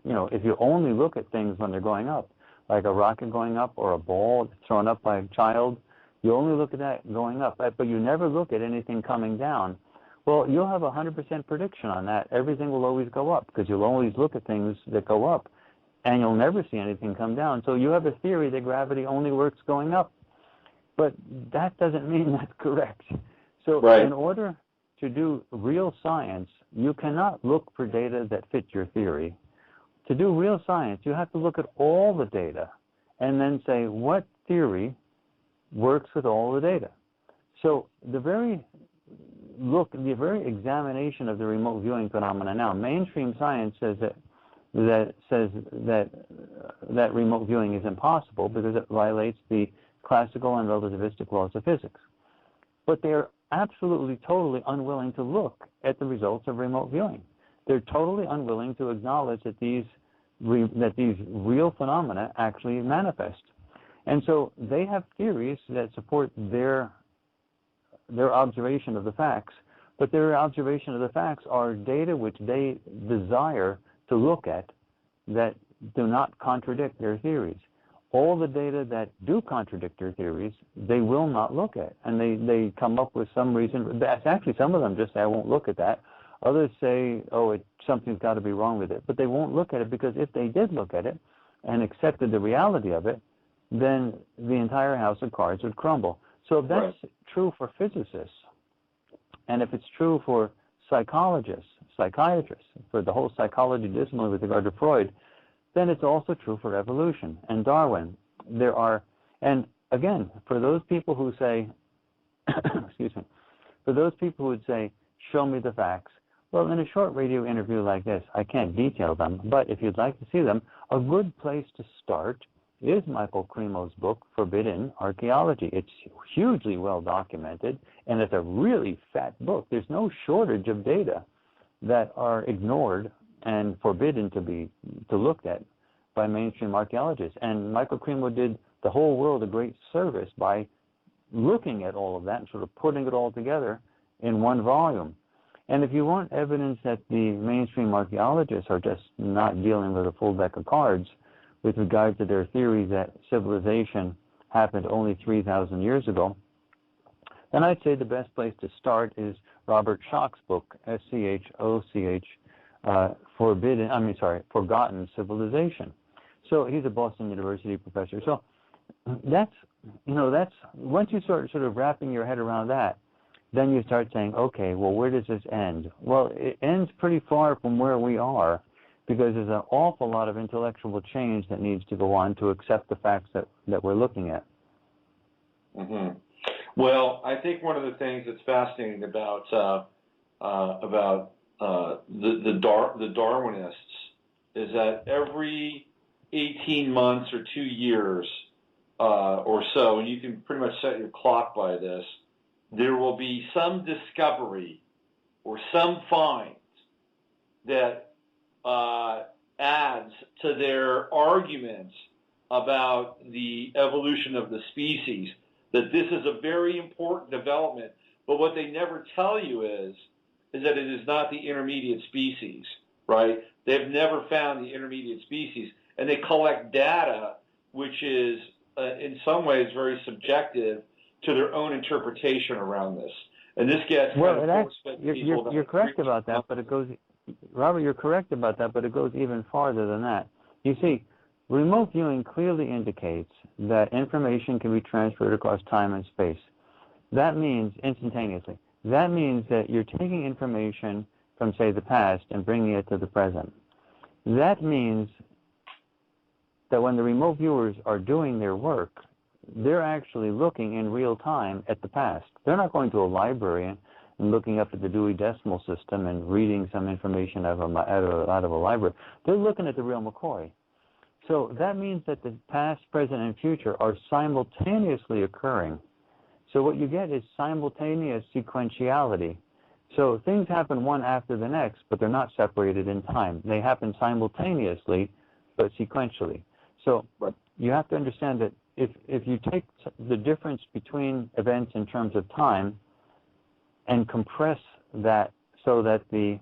if you only look at things when they're going up, like a rocket going up or a ball thrown up by a child, you only look at that going up, but you never look at anything coming down. Well, you'll have 100% prediction on that. Everything will always go up because you'll always look at things that go up, and you'll never see anything come down. So you have a theory that gravity only works going up, but that doesn't mean that's correct. So in order to do real science, you cannot look for data that fit your theory. To do real science, you have to look at all the data and then say what theory works with all the data. So the very examination of the remote viewing phenomena now, mainstream science says that remote viewing is impossible because it violates the classical and relativistic laws of physics. But they're absolutely, totally unwilling to look at the results of remote viewing. They're totally unwilling to acknowledge that these real phenomena actually manifest. And so they have theories that support their observation of the facts, but their observation of the facts are data which they desire to look at that do not contradict their theories. All the data that do contradict their theories, they will not look at. And they come up with some reason. Actually, some of them just say, I won't look at that. Others say, oh, something's got to be wrong with it. But they won't look at it because if they did look at it and accepted the reality of it, then the entire house of cards would crumble. So if that's true for physicists, and if it's true for psychologists, psychiatrists, for the whole psychology discipline with regard to Freud, then it's also true for evolution and Darwin. And again, for those people who say, excuse me, for those people who would say, show me the facts, well, in a short radio interview like this, I can't detail them, but if you'd like to see them, a good place to start is Michael Cremo's book, Forbidden Archaeology. It's hugely well documented, and it's a really fat book. There's no shortage of data that are ignored and forbidden to look at by mainstream archaeologists. And Michael Cremo did the whole world a great service by looking at all of that and sort of putting it all together in one volume. And if you want evidence that the mainstream archaeologists are just not dealing with a full deck of cards with regard to their theory that civilization happened only 3,000 years ago, then I'd say the best place to start is Robert Schoch's book, S-C-H-O-C-H, Forgotten Civilization. So he's a Boston University professor. So that's once you start sort of wrapping your head around that, then you start saying, okay, well, where does this end? Well, it ends pretty far from where we are because there's an awful lot of intellectual change that needs to go on to accept the facts that we're looking at. Mm-hmm. Well, I think one of the things that's fascinating about the Darwinists is that every 18 months or 2 years or so, and you can pretty much set your clock by this, there will be some discovery or some find that adds to their arguments about the evolution of the species, that this is a very important development. But what they never tell you is that it is not the intermediate species, right? They've never found the intermediate species, and they collect data which is, in some ways, very subjective to their own interpretation around this. And this gets you're correct about that, but it goes, Robert, you're correct about that, but it goes even farther than that. You see, remote viewing clearly indicates that information can be transferred across time and space. That means instantaneously. That means that you're taking information from, say, the past and bringing it to the present. That means that when the remote viewers are doing their work, they're actually looking in real time at the past. They're not going to a library and looking up at the Dewey Decimal System and reading some information out of a library. They're looking at the real McCoy. So that means that the past, present, and future are simultaneously occurring. So what you get is simultaneous sequentiality. So things happen one after the next, but they're not separated in time. They happen simultaneously, but sequentially. So you have to understand that if you take the difference between events in terms of time and compress that so that the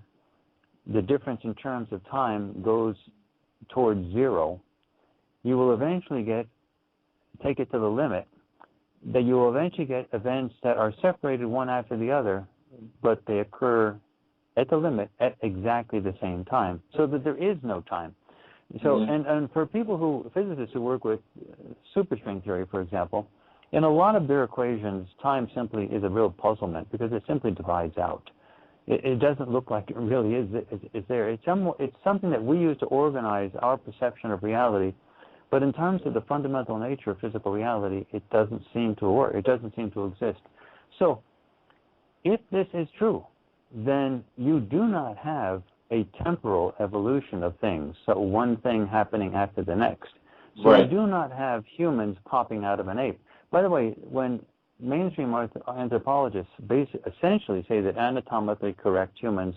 difference in terms of time goes towards zero, you will eventually take it to the limit, that you will eventually get events that are separated one after the other, but they occur at the limit at exactly the same time, so that there is no time. So, and for physicists who work with superstring theory, for example, in a lot of their equations, time simply is a real puzzlement because it simply divides out. It doesn't look like it really is there. It's something that we use to organize our perception of reality, but in terms of the fundamental nature of physical reality, it doesn't seem to work. It doesn't seem to exist. So, if this is true, then you do not have a temporal evolution of things, so one thing happening after the next. So you do not have humans popping out of an ape. By the way, when mainstream anthropologists essentially say that anatomically correct humans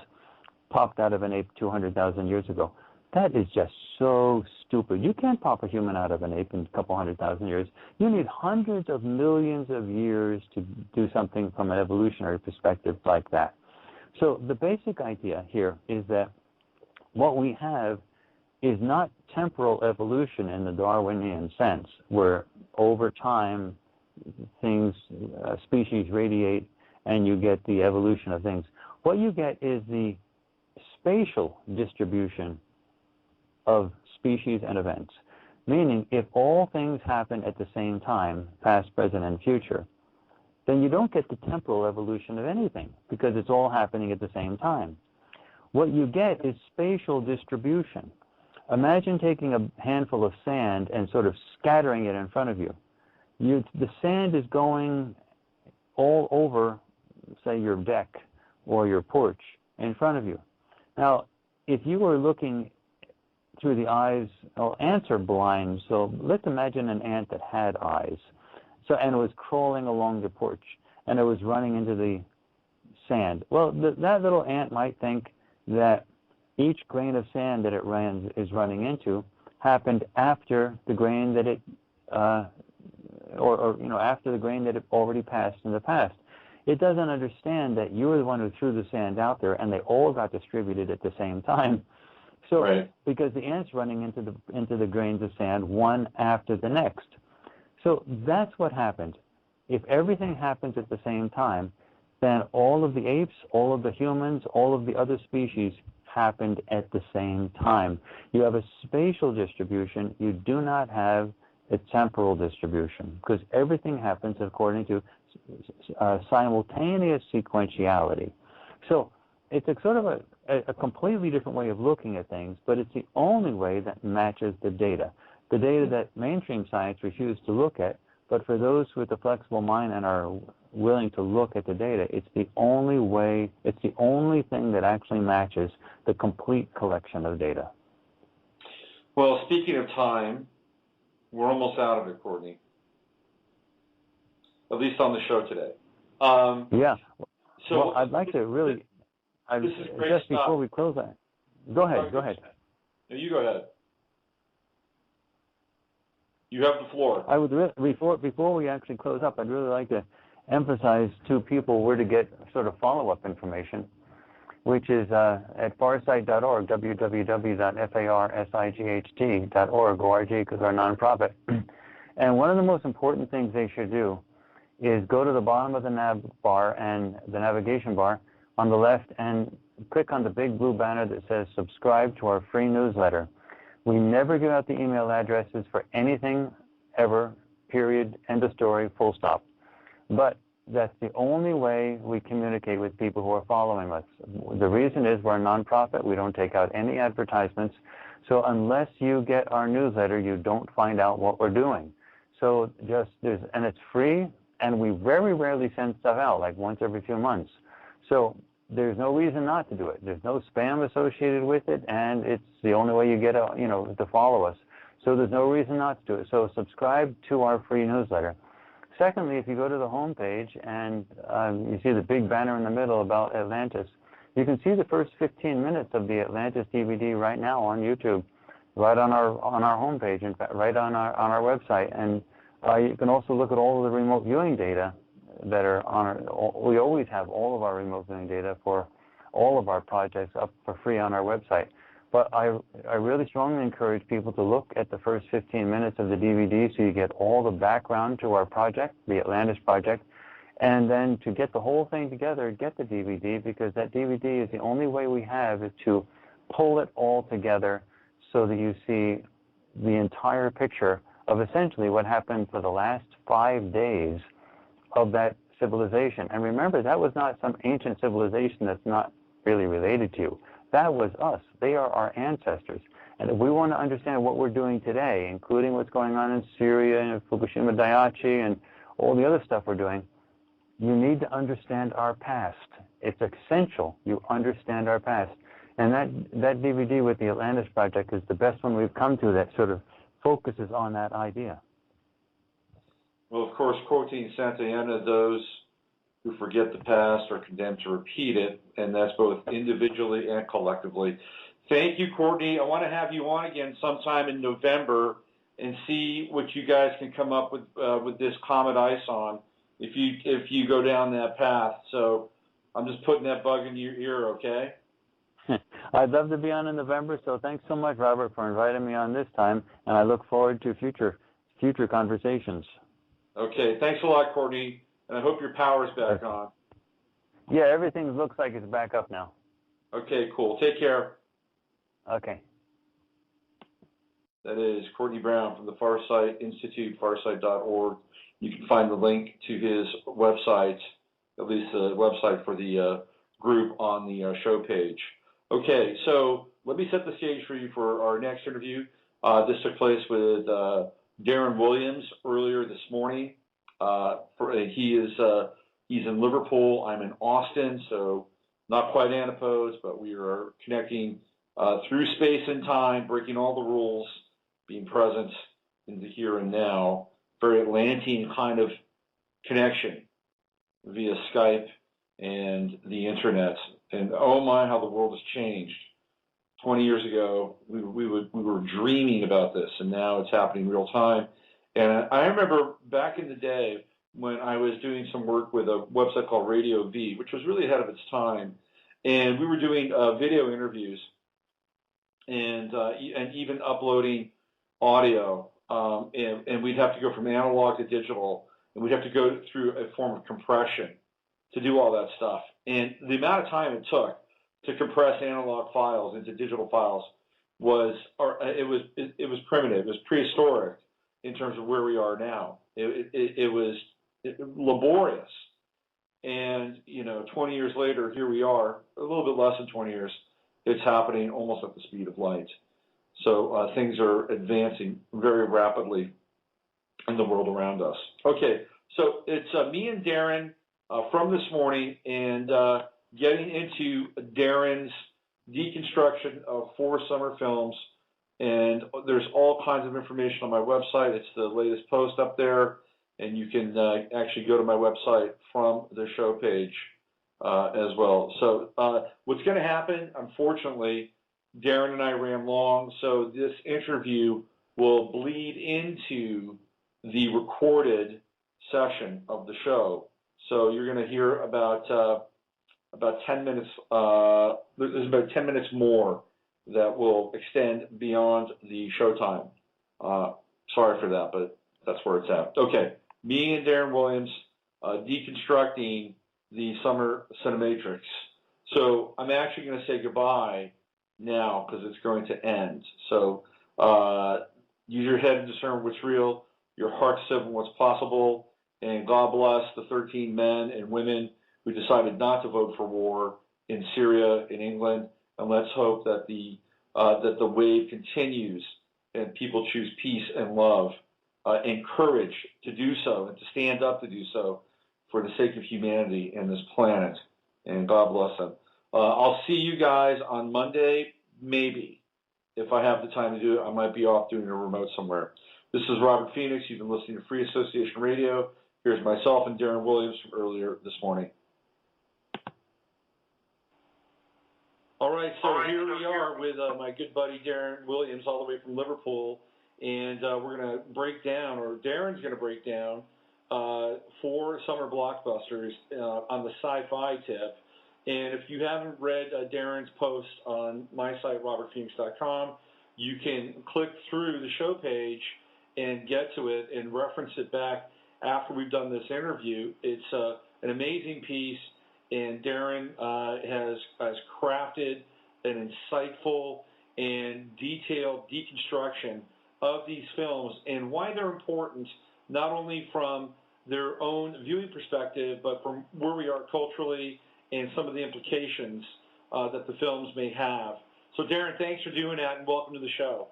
popped out of an ape 200,000 years ago, that is just so stupid. You can't pop a human out of an ape in a couple 100,000 years. You need hundreds of millions of years to do something from an evolutionary perspective like that. So the basic idea here is that what we have is not temporal evolution in the Darwinian sense, where over time things, species radiate and you get the evolution of things. What you get is the spatial distribution of species and events, meaning if all things happen at the same time, past, present, and future, then you don't get the temporal evolution of anything because it's all happening at the same time. What you get is spatial distribution. Imagine taking a handful of sand and sort of scattering it in front of you. The sand is going all over, say, your deck or your porch in front of you. Now, if you were looking through the eyes, well, ants are blind, so let's imagine an ant that had eyes. And it was crawling along the porch, and it was running into the sand. Well, that little ant might think that each grain of sand that it is running into happened after the grain that it, after the grain that it already passed in the past. It doesn't understand that you were the one who threw the sand out there, and they all got distributed at the same time. So, right. Because the ant's running into the grains of sand one after the next. So that's what happened. If everything happens at the same time, then all of the apes, all of the humans, all of the other species happened at the same time. You have a spatial distribution. You do not have a temporal distribution because everything happens according to simultaneous sequentiality. So it's a sort of a completely different way of looking at things, but it's the only way that matches the data that mainstream science refused to look at. But for those with a flexible mind and are willing to look at the data, it's the only way, it's the only thing that actually matches the complete collection of data. Well, speaking of time, we're almost out of it, Courtney. At least on the show today. Yeah. So well, I'd like to really, this is great just stuff. before we close that. Go ahead. No, you go ahead. You have the floor. I would before we actually close up, I'd really like to emphasize to people where to get sort of follow-up information, which is at farsight.org, www.farsight.org, because we're a nonprofit. And one of the most important things they should do is go to the bottom of the nav bar and the navigation bar on the left and click on the big blue banner that says subscribe to our free newsletter. We never give out the email addresses for anything ever, period, end of story, full stop. But that's the only way we communicate with people who are following us. The reason is we're a nonprofit. We don't take out any advertisements. So unless you get our newsletter, you don't find out what we're doing. So and it's free, and we very rarely send stuff out, like once every few months. So there's no reason not to do it. There's no spam associated with it, and it's the only way you get to follow us. So there's no reason not to do it. So subscribe to our free newsletter. Secondly, if you go to the home page and you see the big banner in the middle about Atlantis, you can see the first 15 minutes of the Atlantis DVD right now on YouTube, right on our home page, in fact, right on our website. And you can also look at all of the remote viewing data that are on we always have all of our remote viewing data for all of our projects up for free on our website. But I really strongly encourage people to look at the first 15 minutes of the DVD so you get all the background to our project, the Atlantis project, and then to get the whole thing together, get the DVD, because that DVD is the only way we have is to pull it all together so that you see the entire picture of essentially what happened for the last 5 days of that civilization. And remember, that was not some ancient civilization that's not really related to you. That was us. They are our ancestors. And if we want to understand what we're doing today, including what's going on in Syria and Fukushima Daiichi and all the other stuff we're doing, you need to understand our past. It's essential you understand our past. And that DVD with the Atlantis Project is the best one we've come to that sort of focuses on that idea. Well, of course, quoting Santa Ana, those who forget the past are condemned to repeat it, and that's both individually and collectively. Thank you, Courtney. I want to have you on again sometime in November and see what you guys can come up with this Comet Ice on if you go down that path. So I'm just putting that bug in your ear, okay? I'd love to be on in November, so thanks so much, Robert, for inviting me on this time, and I look forward to future conversations. Okay, thanks a lot, Courtney, and I hope your power's back on. Yeah, everything looks like it's back up now. Okay, cool. Take care. Okay. That is Courtney Brown from the Farsight Institute, farsight.org. You can find the link to his website, at least the website for the group on the show page. Okay, so let me set the stage for you for our next interview. This took place with Darren Williams earlier this morning. He's in Liverpool. I'm in Austin, so not quite antipodes, but we are connecting through space and time, breaking all the rules, being present in the here and now. Very Atlantean kind of connection via Skype and the internet. And oh my, how the world has changed. 20 years ago, we were dreaming about this, and now it's happening real time. And I remember back in the day when I was doing some work with a website called Radio V, which was really ahead of its time, and we were doing video interviews and even uploading audio, and we'd have to go from analog to digital, and we'd have to go through a form of compression to do all that stuff. And the amount of time it took to compress analog files into digital files was primitive. It was prehistoric in terms of where we are now. It was laborious. And 20 years later, here we are. A little bit less than 20 years. It's happening almost at the speed of light. So things are advancing very rapidly in the world around us. Okay, so it's me and Darren from this morning, and getting into Darren's deconstruction of 4 summer films. And there's all kinds of information on my website. It's the latest post up there, and you can actually go to my website from the show page as well. So what's going to happen, unfortunately, Darren and I ran long, so this interview will bleed into the recorded session of the show. So you're going to hear about 10 minutes, there's about 10 minutes more that will extend beyond the showtime. Sorry for that, but that's where it's at. Okay, me and Darren Williams deconstructing the Summer Cinematrix. So I'm actually going to say goodbye now because it's going to end. So use your head to discern what's real, your heart to discern what's possible, and God bless the 13 men and women who decided not to vote for war in Syria, in England, and let's hope that the wave continues and people choose peace and love and courage to do so and to stand up to do so for the sake of humanity and this planet. And God bless them. I'll see you guys on Monday, maybe. If I have the time to do it, I might be off doing a remote somewhere. This is Robert Phoenix. You've been listening to Free Association Radio. Here's myself and Darren Williams from earlier this morning. All right, so here we are with my good buddy Darren Williams all the way from Liverpool, and we're going to break down, or Darren's going to break down, 4 summer blockbusters on the sci-fi tip. And if you haven't read Darren's post on my site, robertphoenix.com, you can click through the show page and get to it and reference it back after we've done this interview. It's an amazing piece, and Darren has crafted an insightful and detailed deconstruction of these films and why they're important, not only from their own viewing perspective, but from where we are culturally and some of the implications that the films may have. So Darren, thanks for doing that, and welcome to the show.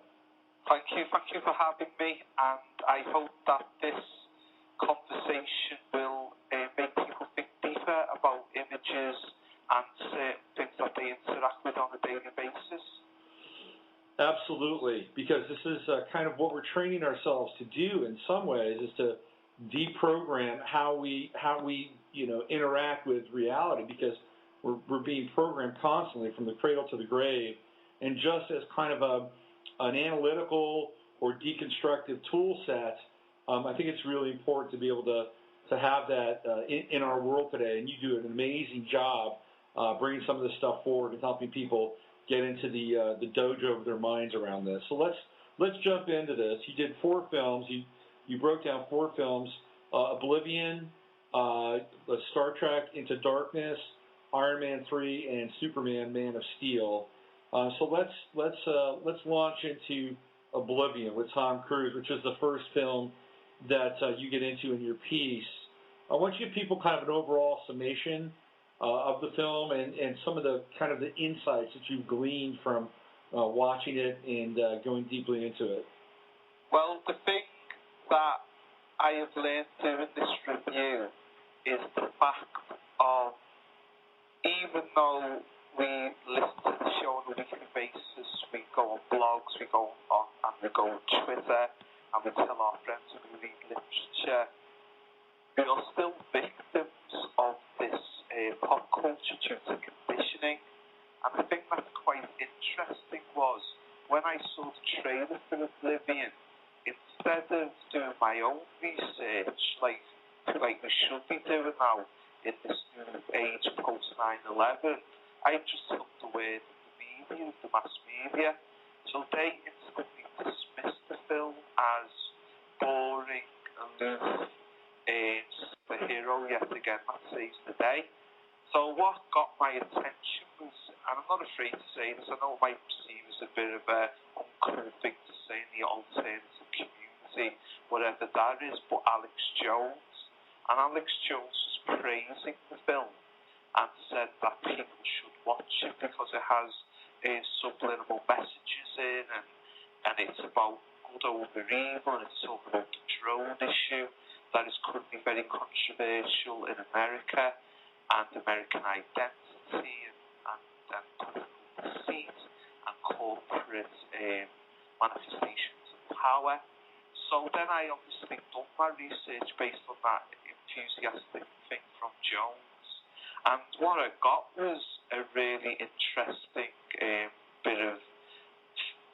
Thank you for having me, and I hope that this conversation will make people think deeper about images and certain things that they interact with on a daily basis. Absolutely, because this is kind of what we're training ourselves to do in some ways, is to deprogram how we interact with reality, because we're being programmed constantly from the cradle to the grave. And just as kind of an analytical or deconstructive tool set, I think it's really important to be able to have that in our world today. And you do an amazing job bringing some of this stuff forward and helping people get into the dojo of their minds around this. So let's jump into this. You did 4 films. You broke down 4 films: Oblivion, Star Trek Into Darkness, Iron Man 3, and Superman: Man of Steel. So let's launch into Oblivion with Tom Cruise, which is the first film that you get into in your piece. I want you to give people kind of an overall summation of the film and some of the kind of the insights that you've gleaned from watching it and going deeply into it. Well, the thing that I have learned during this review is the fact of, even though we listen to the show on a weekly basis, we go on blogs, we go on Twitter, and we tell our friends that we read literature, we are still victims of this pop culture due to conditioning. And the thing that's quite interesting was, when I saw the trailer for Oblivion, instead of doing my own research, like we should be doing now in this new age post 9/11, I just took the word of the media, the mass media. So they instantly dismissed the film as boring, aloof, the hero yet again that saves the day. So what got my attention was, and I'm not afraid to say this, I know it might be seen as a bit of an uncool thing to say in the alternative community, whatever that is, but Alex Jones. And Alex Jones was praising the film and said that people should watch it because it has subliminal messages in, and it's about good over evil, and it's talking about the drone issue that is currently very controversial in America, and American identity, and political deceit, and corporate manifestations of power. So then I obviously done my research based on that enthusiastic thing from Jones. And what I got was a really interesting bit of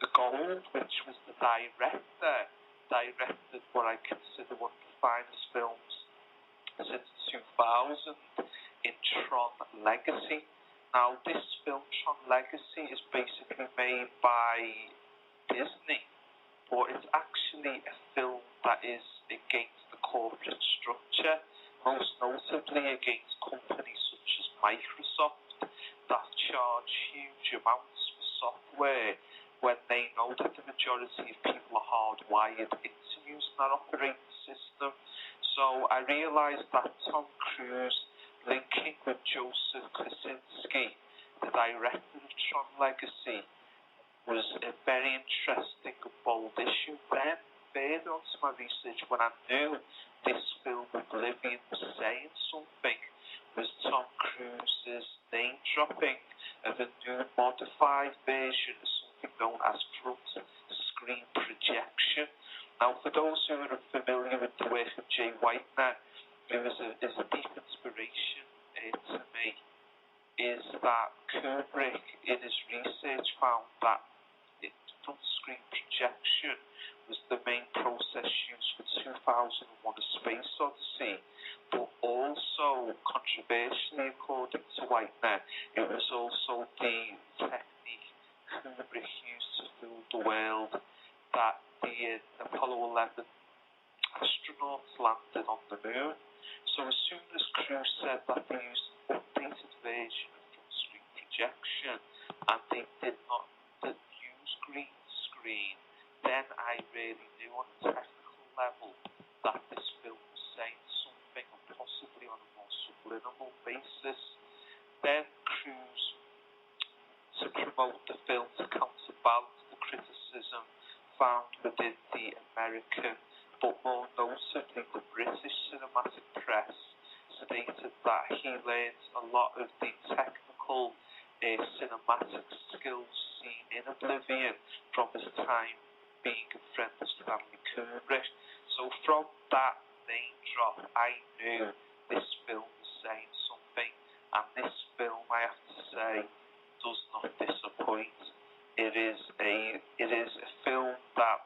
the gold, which was the director directed what I consider one of the finest films since 2000 in Tron Legacy. Now, this film, Tron Legacy, is basically made by Disney, but it's actually a film that is against the corporate structure, most notably against companies such as Microsoft that charge huge amounts for software when they know that the majority of people are hardwired into using that operating system. So I realised that Tom Cruise linking with Joseph Kosinski, the director of Tron Legacy, was a very interesting and bold issue. Then, further onto my research, when I knew this film Oblivion was saying something, was Tom Cruise's name dropping of a new modified version of something known as throught screen projection. Now, for those who are familiar with the work of Jay Whitener, who is a deep inspiration to me, is that Kubrick, in his research, found that throught screen projection was the main process used for 2001: A Space Odyssey, but also, controversially, according to Whitener, it was also the technique Kubrick used to fool the world that the Apollo 11 astronauts landed on the moon. So as soon as Cruise said that they used an updated version of throught screen projection and they did not use green screen, then I really knew on a technical level that this film was saying something, and possibly on a more subliminal basis. Then Cruise, to promote the film, to counterbalance the criticism found within the American, but more notably the British cinematic press, stated that he learned a lot of the technical cinematic skills seen in Oblivion from his time being a friend of Stanley Kubrick. So from that name drop. I knew this film was saying something, and this film, I have to say, does not disappoint. It is a film that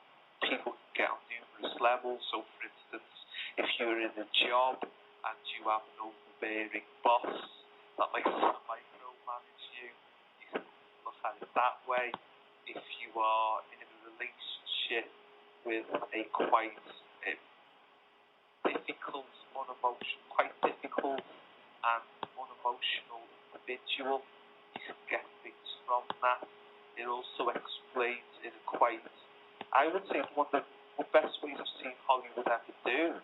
people can get on numerous levels. So, for instance, if you're in a job and you have an overbearing boss that likes to micromanage you, you can look at it that way. If you are in a relationship with a quite difficult and unemotional individual, you can get things from that. It also explains in a quite, I would say, one of the best ways I've seen Hollywood ever do,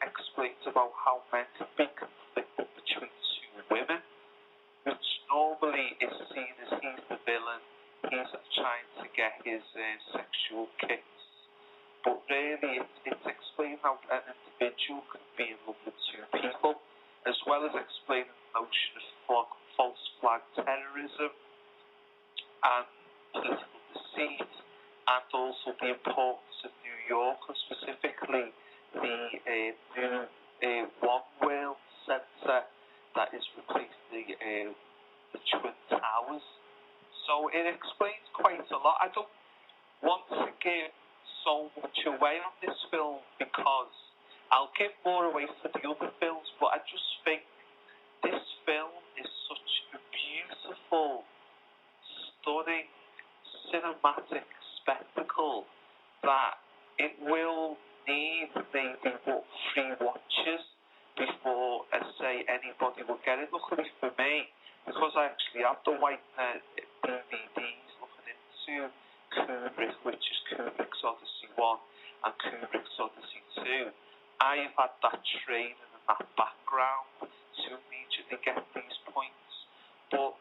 explains about how men can be conflicted between two women, which normally is seen as he's the villain, he's trying to get his sexual kicks. But really, it's explaining how an individual can be in love with two people, as well as explaining the notion of false flag terrorism and political deceit, and also the importance of New York, and specifically the new One World Centre that is replacing the Twin Towers. So it explains quite a lot. I don't want to give so much away on this film because I'll give more away for the other films, but I just think this film is such a beautiful, stunning, cinematic spectacle that it will need maybe 3 watches before, say, anybody will get it. Luckily for me, because I actually have the white DVDs looking into Kubrick, which is Kubrick's Odyssey 1 and Kubrick's Odyssey 2, I have had that training and that background to immediately get these points. But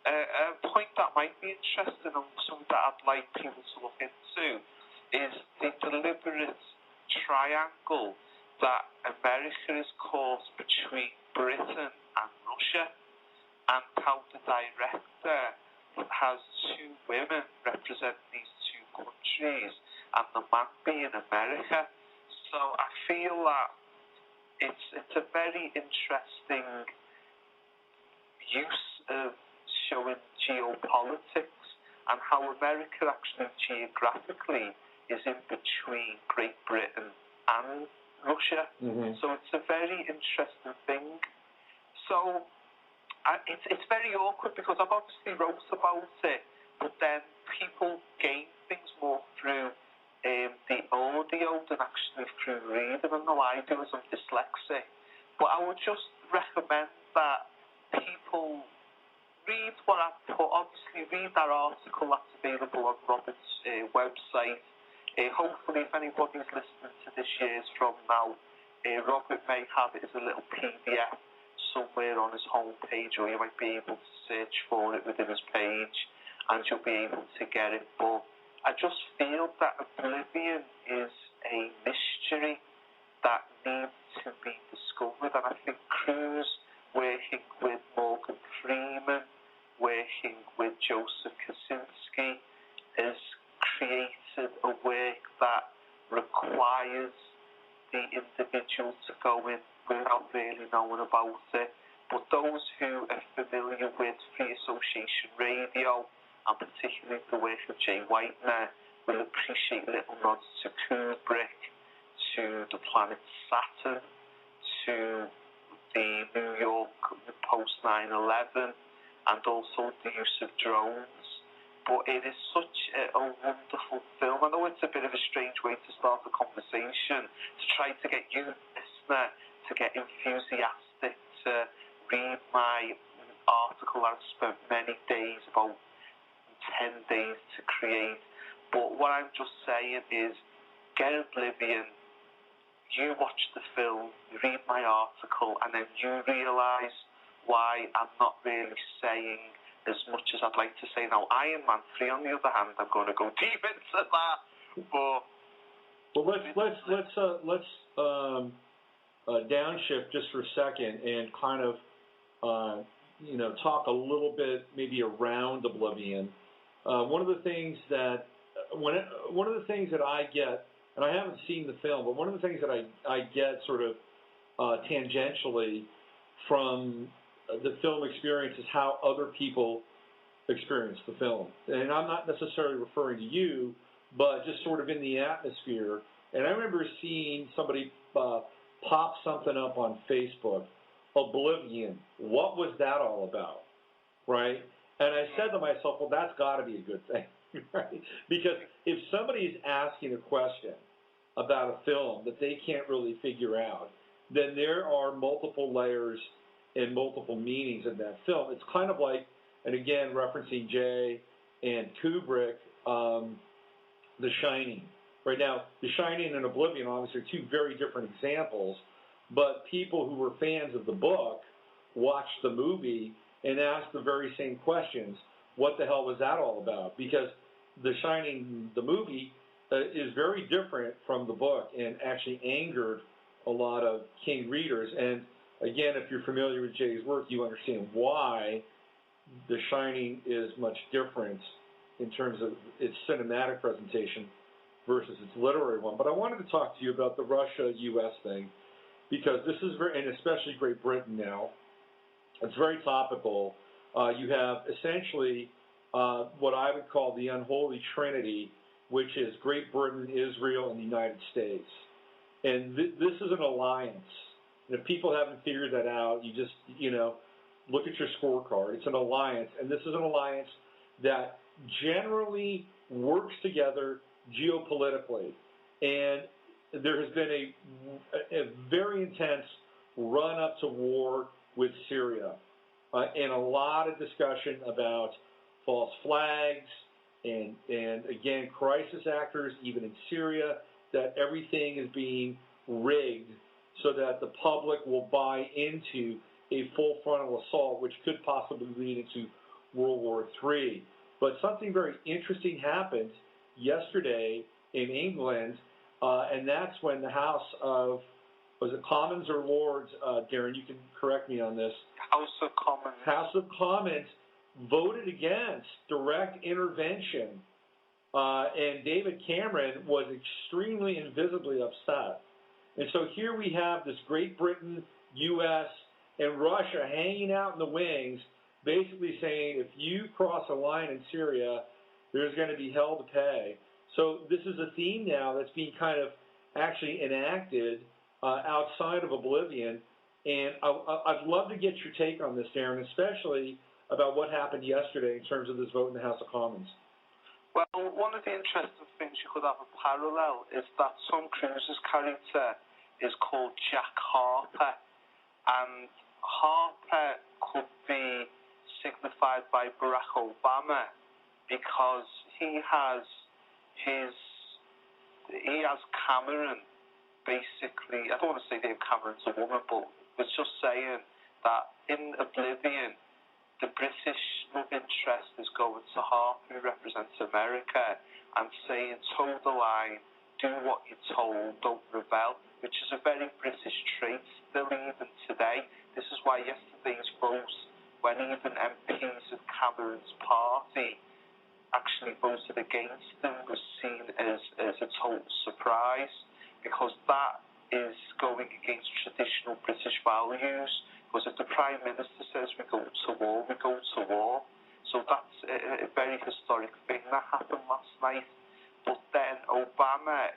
a point that might be interesting and something that I'd like people to look into is the deliberate triangle that America is caught between Britain and Russia, and how the director has 2 women representing these 2 countries, and the man being America. So I feel that it's a very interesting use of showing geopolitics and how America actually geographically is in between Great Britain and Russia. Mm-hmm. So it's a very interesting thing. So it's very awkward because I've obviously wrote about it, but then people gain things more through the audio than actually through reading. I know I do as I'm dyslexic, but I would just recommend that people read what I've put. Obviously, read that article that's available on Robert's website. Hopefully, if anybody's listening to this years from now, Robert may have it as a little PDF somewhere on his homepage, or you might be able to search for it within his page, and you'll be able to get it. But I just feel that Oblivion is a mystery that needs to be discovered, and I think Cruz, working with Morgan Freeman, working with Joseph Kosinski, has created a work that requires the individual to go in without really knowing about it. But those who are familiar with Free Association Radio, and particularly the work of Jay Whitener, will appreciate little nods to Kubrick, to the planet Saturn, to the New York post 9/11, and also the use of drones. But it is such a wonderful film. I know it's a bit of a strange way to start a conversation, to try to get you, listener, to get enthusiastic, to read my article I've spent many days, about 10 days to create. But what I'm just saying is, get Oblivion, you watch the film, you read my article, and then you realise why I'm not really saying as much as I'd like to say. Now, Iron Man 3, on the other hand, I'm going to go deep into that. But well, let's downshift just for a second and kind of talk a little bit maybe around Oblivion. One of the things that I get and I haven't seen the film, but one of the things that I get sort of tangentially from the film experience is how other people experience the film. And I'm not necessarily referring to you, but just sort of in the atmosphere. And I remember seeing somebody pop something up on Facebook, Oblivion. What was that all about, right? And I said to myself, well, that's got to be a good thing, right? Because if somebody's asking a question about a film that they can't really figure out, then there are multiple layers and multiple meanings in that film. It's kind of like, and again, referencing Jay and Kubrick, The Shining. Right now, The Shining and Oblivion obviously are two very different examples, but people who were fans of the book watched the movie and asked the very same questions. What the hell was that all about? Because The Shining, the movie, is very different from the book and actually angered a lot of King readers. And again, if you're familiar with Jay's work, you understand why The Shining is much different in terms of its cinematic presentation versus its literary one. But I wanted to talk to you about the Russia-U.S. thing, because this is very, and especially Great Britain now, it's very topical. You have essentially what I would call the unholy trinity, which is Great Britain, Israel, and the United States. And this is an alliance. And if people haven't figured that out, you just, look at your scorecard. It's an alliance, and this is an alliance that generally works together geopolitically. And there has been a very intense run-up to war with Syria, and a lot of discussion about false flags and again, crisis actors, even in Syria, that everything is being rigged so that the public will buy into a full frontal assault, which could possibly lead into World War III. But something very interesting happened yesterday in England, and that's when the House of, was it Commons or Lords, Darren, you can correct me on this. House of Commons. House of Commons voted against direct intervention, and David Cameron was extremely and visibly upset. And so here we have this Great Britain, U.S., and Russia hanging out in the wings, basically saying, if you cross a line in Syria, there's going to be hell to pay. So this is a theme now that's being kind of actually enacted outside of Oblivion. And I'd love to get your take on this, Darren, especially about what happened yesterday in terms of this vote in the House of Commons. Well, one of the interesting things you could have a parallel is that Tom Cruise's character is called Jack Harper, and Harper could be signified by Barack Obama because he has Cameron, basically. I don't want to say Dave Cameron's a woman, but it's just saying that in Oblivion, the British love interest is going to Harper, who represents America, and saying, toe the line, do what you're told, don't rebel, which is a very British trait still even today. This is why yesterday's vote, when even MPs of Cameron's party actually voted against him, was seen as a total surprise, because that is going against traditional British values. Because if the Prime Minister says we go to war, we go to war. So that's a very historic thing that happened last night. But then Obama,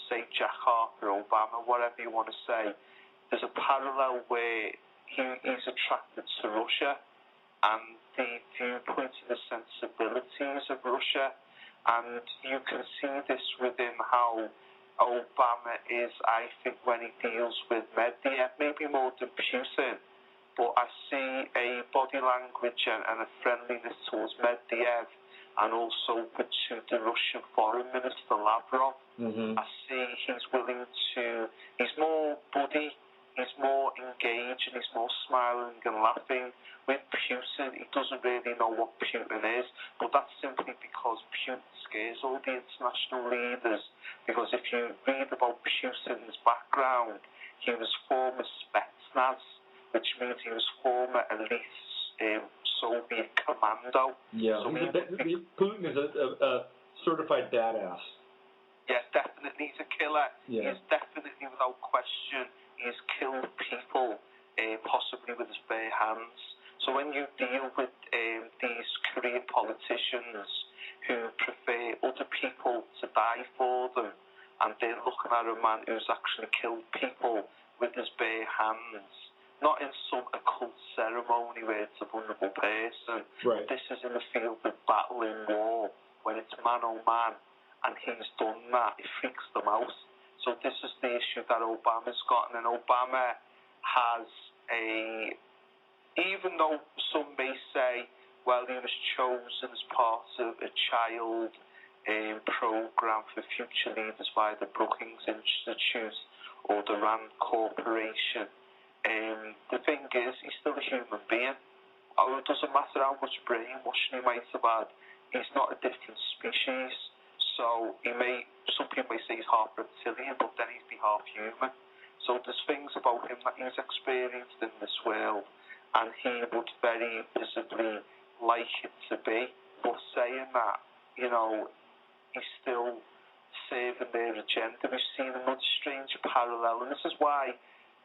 say Jack Harper, Obama, whatever you want to say, there's a parallel where he's attracted to Russia and the viewpoint and the sensibilities of Russia. And you can see this within how Obama is, I think, when he deals with Medvedev, maybe more than Putin, but I see a body language and a friendliness towards Medvedev, and also to the Russian Foreign Minister Lavrov. Mm-hmm. I see he's more buddy, he's more engaged, and he's more smiling and laughing. With Putin, he doesn't really know what Putin is, but that's simply because Putin scares all the international leaders. Because if you read about Putin's background, he was former Spetsnaz, which means he was former elite Soviet commando. Yeah, so Putin is a certified badass. Yeah, definitely he's a killer. Yeah. He is definitely, without question, he has killed people, possibly with his bare hands. So when you deal with these career politicians who prefer other people to die for them, and they're looking at a man who's actually killed people with his bare hands, not in some occult ceremony where it's a vulnerable person. Right. This is in the field of battle in war, when it's man on man, and he's done that. It freaks them out. So this is the issue that Obama's got, and Obama has even though some may say, well, he was chosen as part of a child program for future leaders by the Brookings Institute or the Rand Corporation, the thing is, he's still a human being. It doesn't matter how much brainwashing he might have had, he's not a different species. So some people may say he's half reptilian, but then he'd be half human. So there's things about him that he's experienced in this world, and he would very visibly like it to be. But saying that, he's still serving their agenda. We've seen another strange parallel, and this is why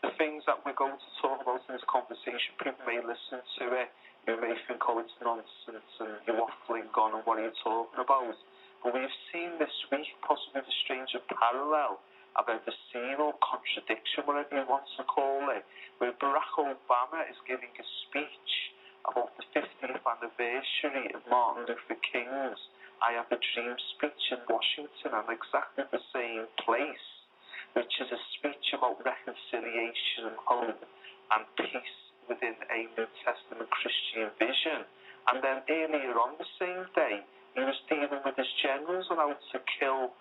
the things that we're going to talk about in this conversation, people may listen to it, you may think, oh, it's nonsense, and you're waffling on, and what are you talking about? But we've seen this week possibly the strangest parallel I've ever seen, or contradiction, whatever you want to call it, where Barack Obama is giving a speech about the 50th anniversary of Martin Luther King's I Have a Dream speech in Washington, and exactly the same place, which is a speech about reconciliation and hope and peace within a New Testament Christian vision. And then earlier on the same day, he was dealing with his generals on how to kill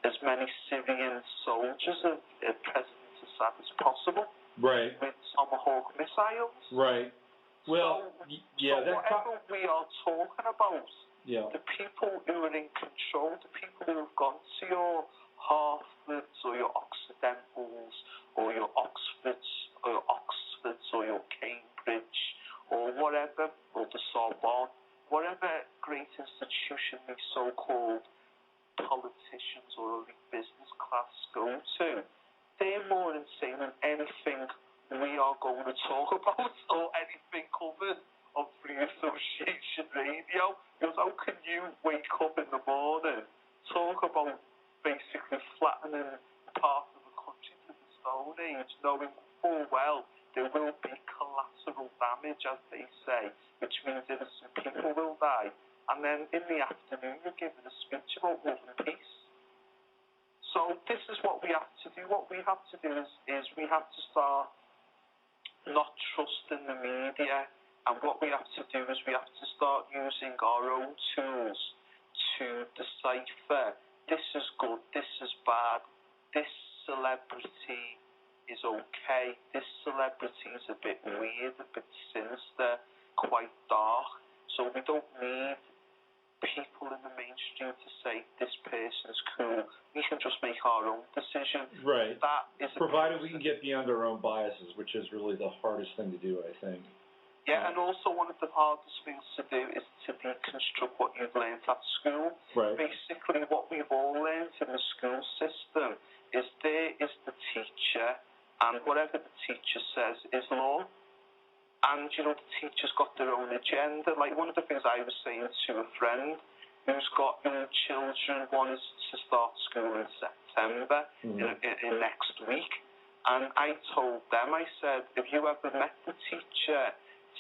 as many Syrian soldiers of President Assad as possible. Right. With Tomahawk missiles. Right. Well, whatever we are talking about, the people who are in control, the people who have gone to your Harvards or your Occidentals or your Oxfords or your Cambridge or whatever, or the Sorbonne, whatever great institution these so-called politicians or elite business class go to, they're more insane than anything we are going to talk about or anything covered on Free Association Radio. Because how can you wake up in the morning, talk about basically flattening part of the country to the Stone Age, knowing full well there will be collateral damage, as they say, which means innocent people will die, and then in the afternoon you're giving a speech about love and peace. So this is what we have to do. What we have to do is we have to start not trusting the media, and what we have to do is we have to start using our own tools to decipher this is good, this is bad, this celebrity is okay, this celebrity is a bit weird, a bit sinister, quite dark. So we don't need people in the mainstream to say this person's cool. We can just make our own decision. Right. That is provided we can get beyond our own biases, which is really the hardest thing to do, I think. Yeah, and also one of the hardest things to do is to deconstruct what you've learned at school. Right. Basically, what we've all learned in the school system is there is the teacher, and whatever the teacher says is law. And, the teacher's got their own agenda. Like, one of the things I was saying to a friend who's got young children, one is to start school in September, in next week. And I told them, I said, have you ever met the teacher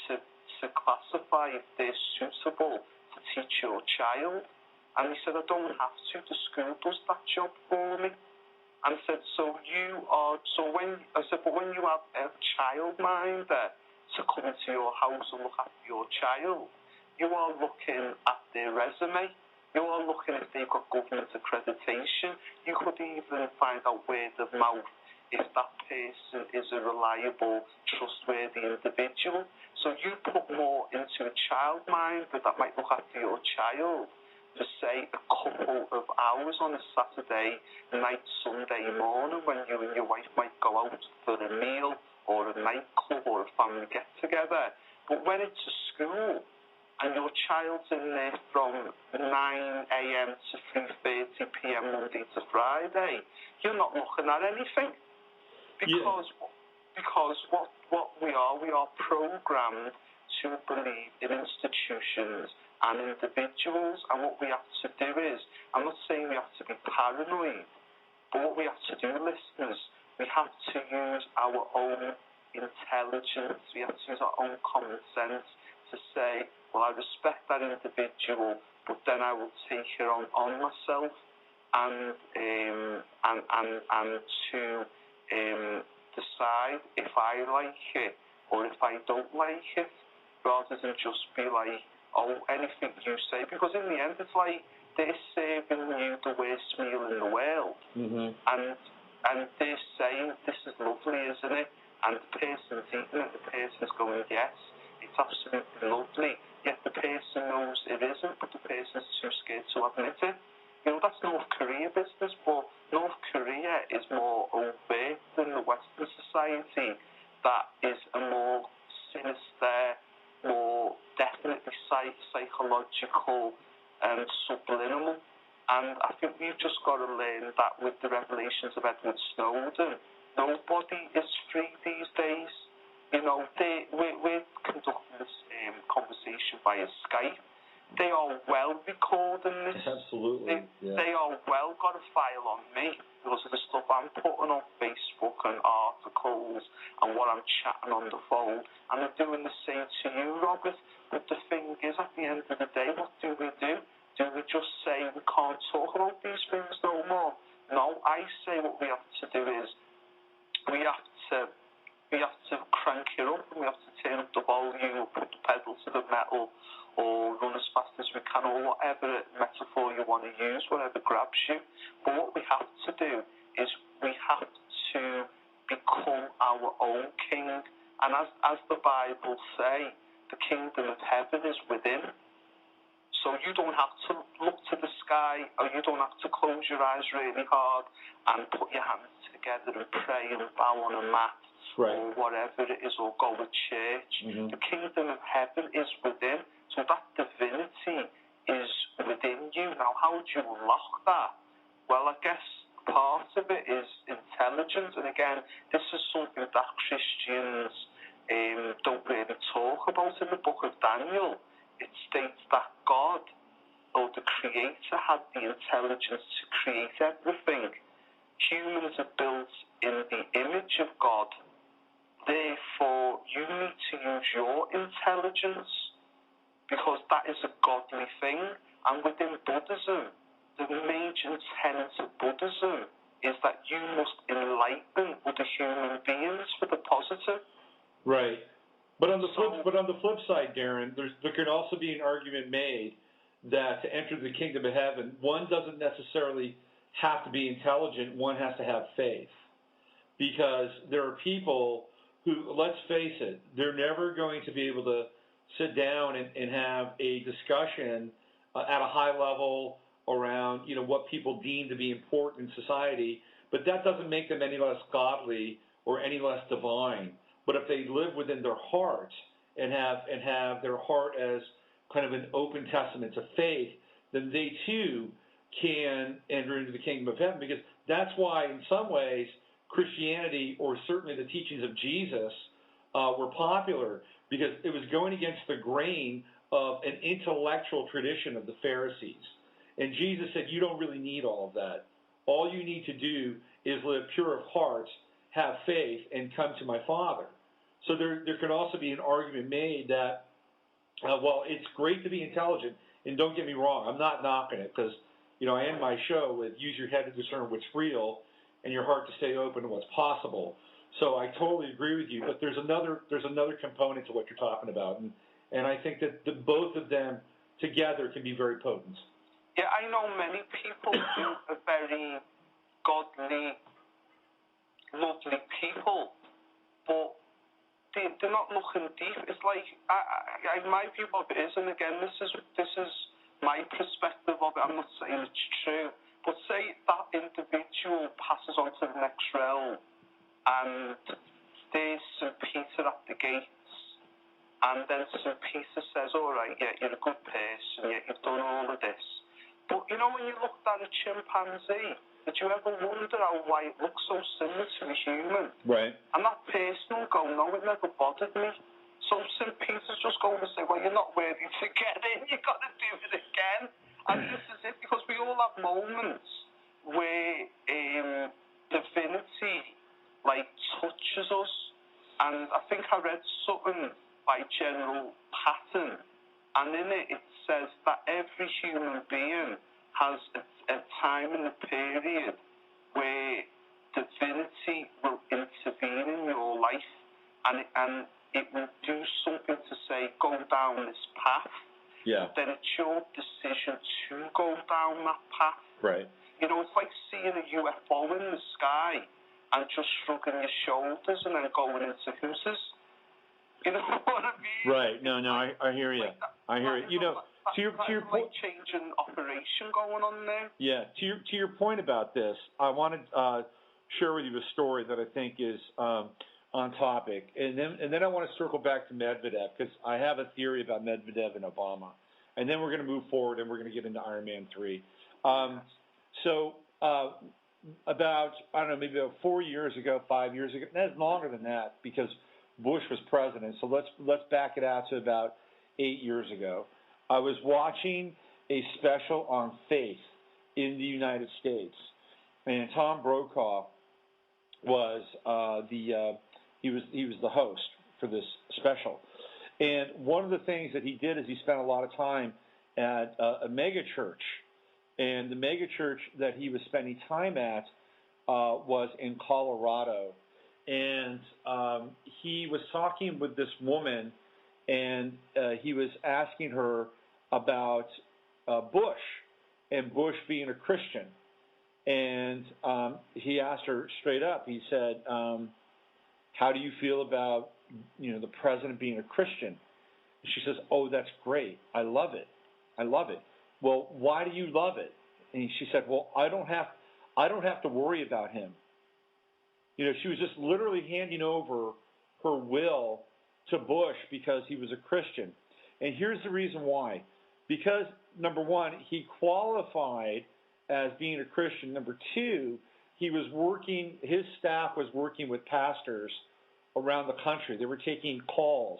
to classify if they're suitable to teach your child? And he said, I don't have to. The school does that job for me. And I said, but when you have a childminder to come into your house and look after your child, you are looking at their resume. You are looking if they've got government accreditation. You could even find out word of mouth if that person is a reliable, trustworthy individual. So you put more into a childminder that might look after your child for, say, a couple of hours on a Saturday night, Sunday morning, when you and your wife might go out for a meal or a nightclub or a family get-together. But when it's a school, and your child's in there from 9 a.m. to 3:30 p.m. Monday to Friday, you're not looking at anything. Because what we are programmed to believe in institutions and individuals, and what we have to do is, I'm not saying we have to be paranoid, but what we have to do, listeners, we have to use our own intelligence, we have to use our own common sense to say, well, I respect that individual, but then I will take it on myself and to decide if I like it or if I don't like it, rather than just be like, oh, anything you say, because in the end it's like they're serving you the worst meal in the world, and they're saying, this is lovely, isn't it? And the person's eating it, the person's going, yes, it's absolutely lovely, yet the person knows it isn't, but the person's too scared to admit it. You know, that's North Korea business, but North Korea is more overt than the Western society that is a more sinister, more definitely psychological and subliminal. And I think we've just got to learn that with the revelations of Edward Snowden, nobody is free these days. You know, we're conducting this conversation via Skype. They are well recording this. Absolutely. They are well got a file on me because of the stuff I'm putting on Facebook and articles and what I'm chatting on the phone. And they're doing the same to you, Robert. But the thing is, at the end of the day, what do? Do we just say we can't talk about these things no more? No, I say what we have to do is we have to crank it up, and we have to turn up the volume, or put the pedal to the metal, or run as fast as we can, or whatever metaphor you want to use, whatever grabs you. But what we have to do is we have to become our own king. And as the Bible say, the kingdom of heaven is within. So you don't have to look to the sky, or you don't have to close your eyes really hard and put your hands together and pray and bow on a mat, or whatever it is, or go to church. The kingdom of heaven is within. So that divinity is within you. Now, how do you unlock that? Well, I guess part of it is intelligence. And again, this is something that Christians don't really talk about in the book of Daniel. It states that God, or the Creator, had the intelligence to create everything. Humans are built in the image of God. Therefore, you need to use your intelligence, because that is a godly thing. And within Buddhism, the major tenet of Buddhism is that you must enlighten other human beings for the positive. Right. But on the flip side, Darren, there can also be an argument made that to enter the kingdom of heaven, one doesn't necessarily have to be intelligent, one has to have faith. Because there are people who, let's face it, they're never going to be able to sit down and have a discussion at a high level around, you know, what people deem to be important in society, but that doesn't make them any less godly or any less divine. But if they live within their heart and have their heart as kind of an open testament to faith, then they too can enter into the kingdom of heaven. Because that's why, in some ways, Christianity, or certainly the teachings of Jesus, were popular, because it was going against the grain of an intellectual tradition of the Pharisees. And Jesus said, you don't really need all of that. All you need to do is live pure of heart, have faith, and come to my Father. So there can also be an argument made that, well, it's great to be intelligent, and don't get me wrong, I'm not knocking it, because, you know, I end my show with use your head to discern what's real and your heart to stay open to what's possible. So I totally agree with you, but there's another component to what you're talking about, and I think that both of them together can be very potent. Yeah, I know many people who are very godly, lovely people, but they're not looking deep. It's like, my view of it is, and again, this is my perspective of it, I'm not saying it's true, but say that individual passes on to the next realm, and there's St. Peter at the gates, And then St. Peter says, all right, yeah, you're a good person, yeah, you've done all of this. But, you know, when you looked at a chimpanzee, did you ever wonder why it looks so similar to a human? Right. And that person will go, no, it never bothered me. So St. Peter's just going to say, well, you're not worthy to get in, you've got to do it again. And this is it, because we all have moments where divinity, like, touches us. And I think I read something by General Patton, and in it says that every human being has a time in the period where divinity will intervene in your life, and it will do something to say, go down this path. Yeah. Then it's your decision to go down that path. Right. You know, it's like seeing a UFO in the sky and just shrugging your shoulders and then going into Hooters. You know what I mean? Right. No, I hear you. I hear you. You know, to your point, changing operation going on there. Yeah. To your point about this, I want to share with you a story that I think is on topic, and then I want to circle back to Medvedev, because I have a theory about Medvedev and Obama, and then we're going to move forward and we're going to get into Iron Man 3. About, I don't know, maybe about 4 years ago, 5 years ago, that's longer than that, because Bush was president, so let's back it out to about 8 years ago. I was watching a special on faith in the United States, and Tom Brokaw was he was the host for this special. And one of the things that he did is he spent a lot of time at a mega church, and the mega church that he was spending time at was in Colorado. And he was talking with this woman, and he was asking her about Bush and Bush being a Christian. And he asked her straight up. He said, how do you feel about, the president being a Christian? And she says, oh, that's great. I love it. I love it. Well, why do you love it? And she said, well, I don't have to worry about him. She was just literally handing over her will to Bush because he was a Christian. And here's the reason why. Because, number one, he qualified as being a Christian. Number two, his staff was working with pastors around the country. They were taking calls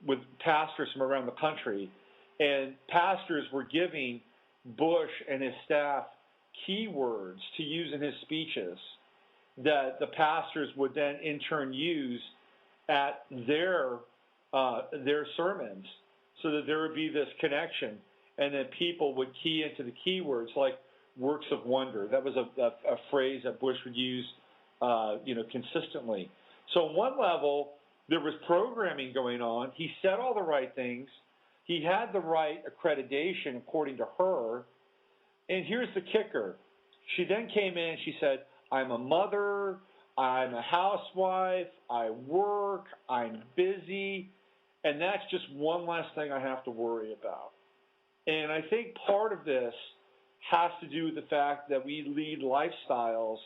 with pastors from around the country. And pastors were giving Bush and his staff keywords to use in his speeches that the pastors would then in turn use at their sermons, so that there would be this connection, and then people would key into the keywords like works of wonder. That was a phrase that Bush would use, consistently. So on one level, there was programming going on. He said all the right things. He had the right accreditation, according to her. And here's the kicker. She then came in and she said, I'm a mother, I'm a housewife, I work, I'm busy, and that's just one less thing I have to worry about. And I think part of this has to do with the fact that we lead lifestyles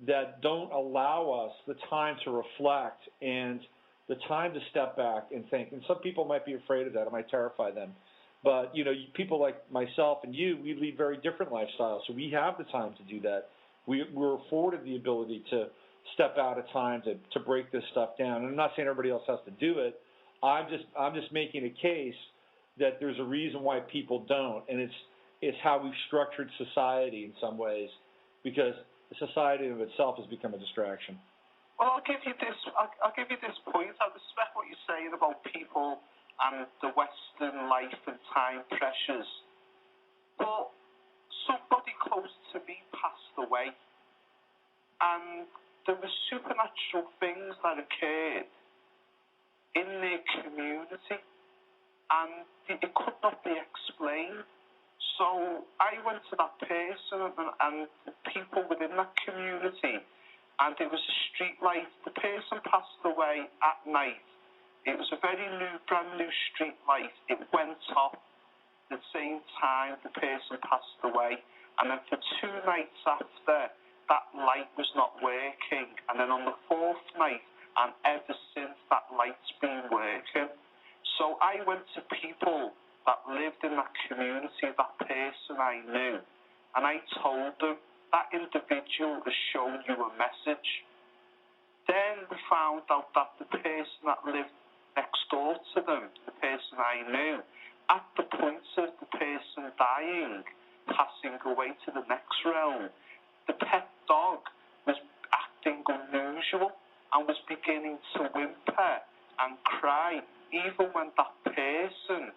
that don't allow us the time to reflect and the time to step back and think. And some people might be afraid of that. It might terrify them. But, people like myself and you, we lead very different lifestyles, so we have the time to do that. We're afforded the ability to step out at time to break this stuff down. And I'm not saying everybody else has to do it. I'm just making a case that there's a reason why people don't, and it's how we've structured society in some ways, because the society of itself has become a distraction. Well, I'll give you this point. I respect what you're saying about people and the Western life and time pressures. But somebody close to me passed away, and there were supernatural things that occurred in their community, and it could not be explained. So I went to that person and the people within that community, and there was a street light. The person passed away at night. It was a very brand new street light. It went off at the same time the person passed away. And then for 2 nights after, that light was not working. And then on the 4th night, and ever since, that light's been working. So I went to people that lived in that community, that person I knew, and I told them, that individual has shown you a message. Then we found out that the person that lived next door to them, the person I knew, at the point of the person dying, passing away to the next realm, the pet dog was acting unusual and was beginning to whimper and cry, even when that person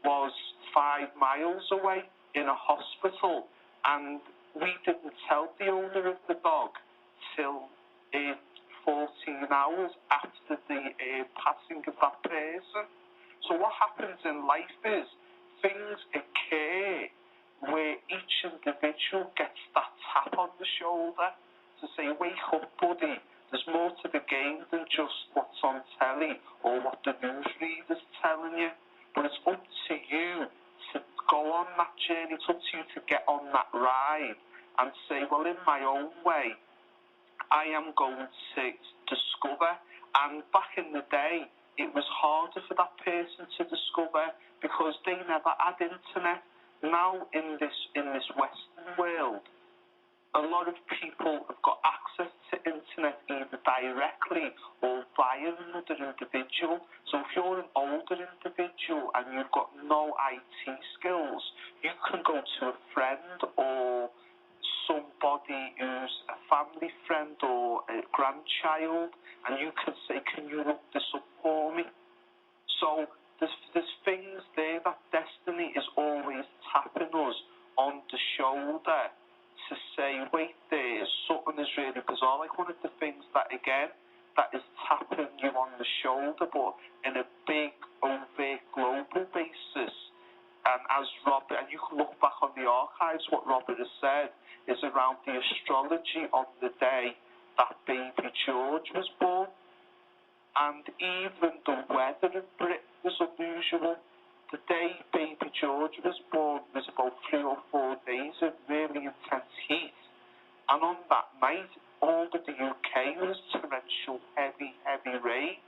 was 5 miles away in a hospital. And we didn't tell the owner of the dog till 14 hours after the passing of that person. So what happens in life is things occur where each individual gets that tap on the shoulder to say, wake up, buddy, there's more to the game than just what's on telly or what the newsreader's telling you. But it's up to you to go on that journey. It's up to you to get on that ride and say, well, in my own way, I am going to discover. And back in the day, it was harder for that person to discover because they never had internet. Now in this Western world, a lot of people have got access to internet either directly or via another individual. So if you're an older individual and you've got no IT skills, you can go to a friend or somebody who's a family friend or a grandchild, and you can say, can you look this up for me? So there's things there that destiny is always tapping us on the shoulder to say, wait, there's something is really bizarre. Like one of the things that, again, that is tapping you on the shoulder, but in a big, overt, global basis. And as Robert, and you can look back on the archives, what Robert has said is around the astrology on the day that baby George was born. And even the weather in Britain was unusual. The day baby George was born was about 3 or 4 days of really intense heat. And on that night, all of the UK was torrential, heavy, heavy rain.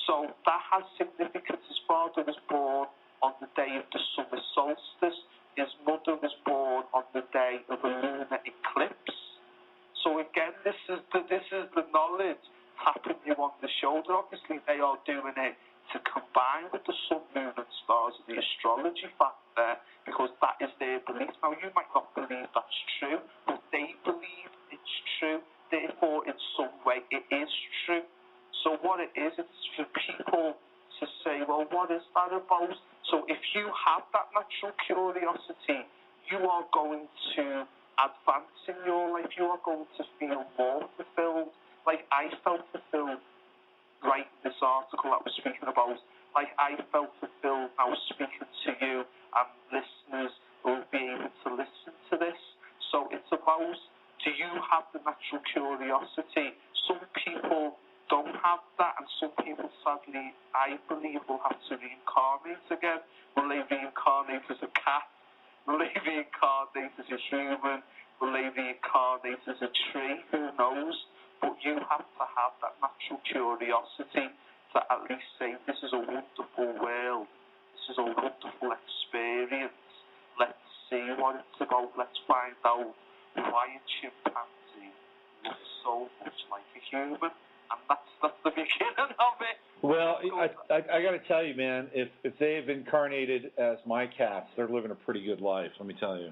So that has significance. His father was born on the day of the summer solstice. His mother was born on the day of a lunar eclipse. So again, this is the knowledge tapping you on the shoulder. Obviously, they are doing it to combine with the sun, moon, and stars of the astrology factor, because that is their belief. Now, you might not believe that's true, but they believe it's true. Therefore, in some way, it is true. So what it is, it's for people to say, well, what is that about? So if you have that natural curiosity, you are going to advance in your life. You are going to feel more fulfilled. Like I felt fulfilled writing this article that we're speaking about. Like I felt fulfilled I was speaking to you, and listeners will be able to listen to this. So it's about, do you have the natural curiosity? Some people don't have that, and some people, sadly, I believe, will have to reincarnate again. Will they reincarnate as a cat? Will they reincarnate as a human? Will they reincarnate as a tree? Who knows? But you have to have that natural curiosity to at least say, this is a wonderful world. This is a wonderful experience. Let's see what it's about. Let's find out why a chimpanzee looks so much like a human. And that's the beginning of it. Well, I got to tell you, man, if they've incarnated as my cats, they're living a pretty good life, let me tell you.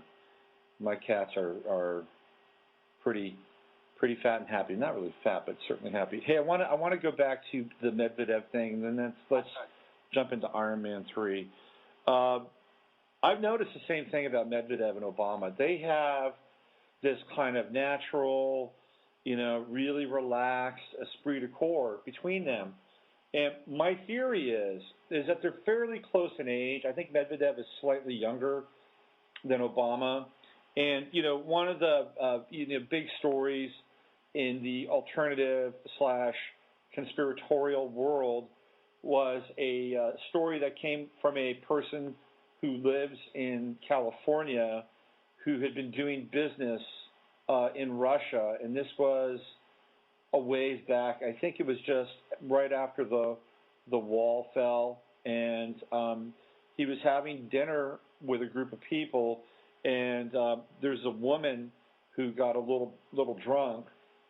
My cats are pretty fat and happy. Not really fat, but certainly happy. Hey, I want to go back to the Medvedev thing, and then let's jump into Iron Man 3. I've noticed the same thing about Medvedev and Obama. They have this kind of natural, really relaxed esprit de corps between them. And my theory is that they're fairly close in age. I think Medvedev is slightly younger than Obama. And, one of the big stories in the alternative / conspiratorial world was a story that came from a person who lives in California who had been doing business in Russia, and this was a ways back. I think it was just right after the wall fell and he was having dinner with a group of people, and there's a woman who got a little drunk,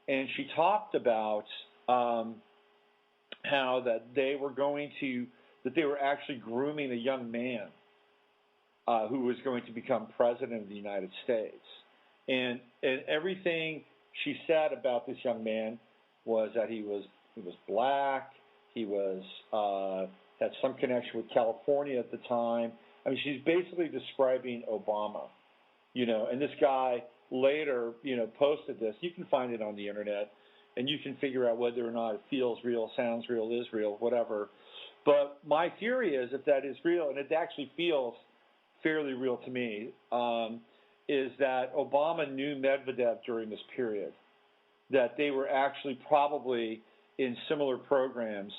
and she talked about how that they were actually grooming a young man who was going to become president of the United States. And everything she said about this young man was that he was black, he was had some connection with California at the time. I mean, she's basically describing Obama, and this guy later, posted this. You can find it on the internet, and you can figure out whether or not it feels real, sounds real, is real, whatever. But my theory is, if that is real, and it actually feels fairly real to me, is that Obama knew Medvedev during this period, that they were actually probably in similar programs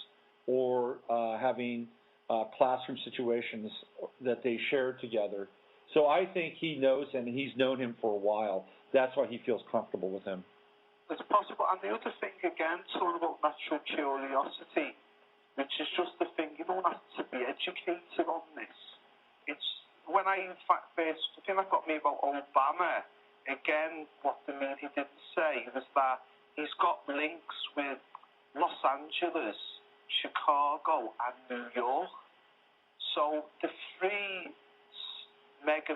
or having classroom situations that they shared together. So I think he knows him, and he's known him for a while. That's why he feels comfortable with him. It's possible. And the other thing, again, talking about natural curiosity, which is just the thing, you don't have to be educated on this. It's when I, in fact, first, the thing that got me about Obama, again, what the media didn't say was that he's got links with Los Angeles, Chicago, and New York. So the three mega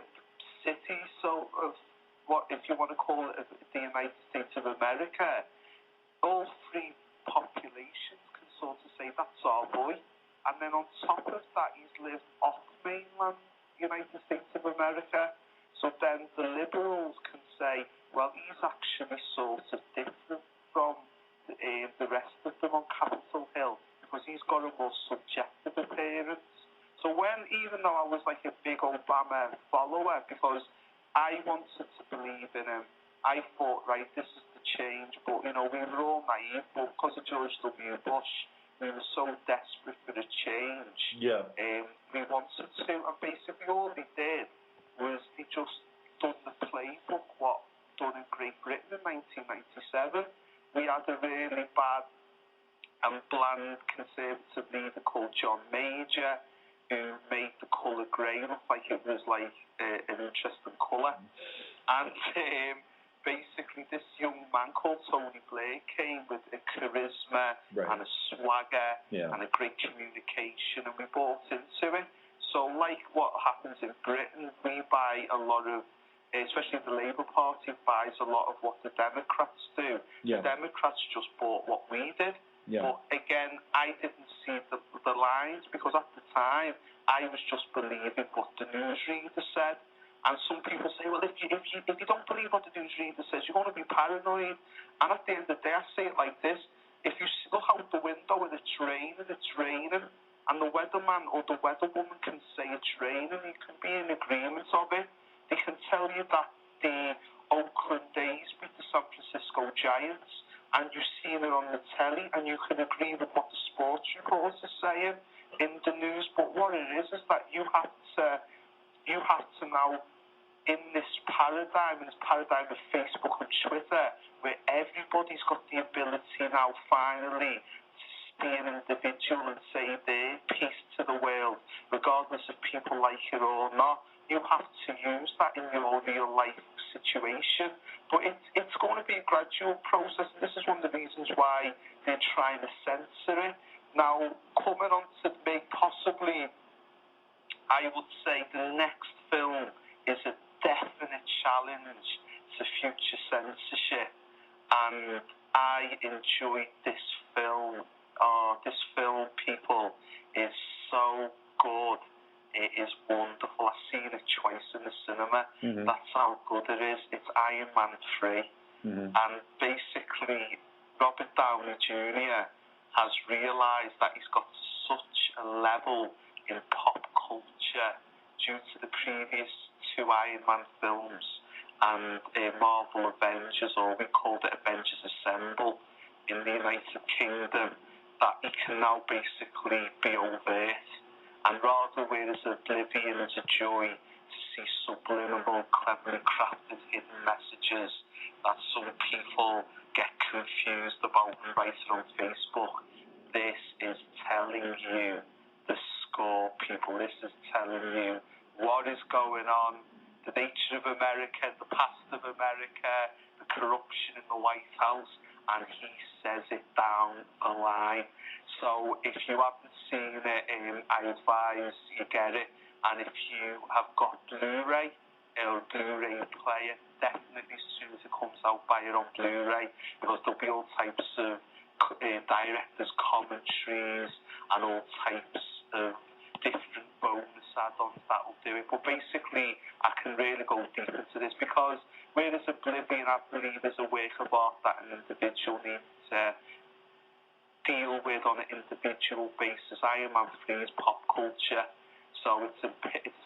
cities, sort of, what, if you want to call it, the United States of America, all three populations can sort of say, that's our boy. And then on top of that, he's lived off mainland United States of America. So then the liberals can say, well, he's actually sort of different from the rest of them on Capitol Hill because he's got a more subjective appearance. So even though I was like a big Obama follower, because I wanted to believe in him, I thought, right, this is the change. But, we were all naive, but because of George W. Bush, we were so desperate for a change. Yeah. We wanted to, and basically all he did was he just done the playbook, what done in Great Britain in 1997. We had a really bad and bland conservative leader called John Major, who made the colour grey look like it was like an interesting colour. And basically this young man called Tony Blair came with a charisma and a swagger and a great communication, and we bought into it. So like what happens in Britain, we buy a lot of, especially the Labour Party buys a lot of what the Democrats do. Yeah. The Democrats just bought what we did. Yeah. But again, I didn't see the lines because at the time I was just believing what the newsreader said. And some people say, well, if you don't believe what the newsreader says, you're going to be paranoid. And at the end of the day, I say it like this: if you look out the window and it's raining, and the weatherman or the weatherwoman can say it's raining, you can be in agreement of it. They can tell you that the Oakland A's beat the San Francisco Giants, and you've seen it on the telly, and you can agree with what the sports reporters are saying in the news. But what it is that you have to now, in this paradigm of Facebook and Twitter, where everybody's got the ability now finally to be an individual and say their piece to the world, regardless if people like it or not. You have to use that in your real life situation. But it's going to be a gradual process, and this is one of the reasons why they're trying to censor it. Now, coming on to make possibly, I would say the next film is a definite challenge to future censorship, and I enjoyed this film. This film, people, is so good. It is wonderful. I've seen it twice in the cinema. Mm-hmm. That's how good it is. It's Iron Man 3. Mm-hmm. And basically, Robert Downey Jr. has realised that he's got such a level in pop culture due to the previous two Iron Man films and Marvel Avengers, or we called it Avengers Assemble, in the United Kingdom, that he can now basically be overt. And rather, whereas Oblivion is a joy to see subliminal, cleverly crafted hidden messages that some people get confused about and write it on Facebook, this is telling you the score Now this is telling you what is going on, the nature of America, the past of America, the corruption in the White House, and he says it down the line. So if you haven't seen it, I advise you get it. And if you have got Blu-ray or Blu-ray player, definitely as soon as it comes out, buy it on Blu-ray, because there'll be all types of directors' commentaries and all types of different bonus add-ons that will do it. But basically, I can really go deep into this, because whereas Oblivion, I believe, is a work of art that an individual needs to deal with on an individual basis, Iron Man 3 is pop culture. So it's a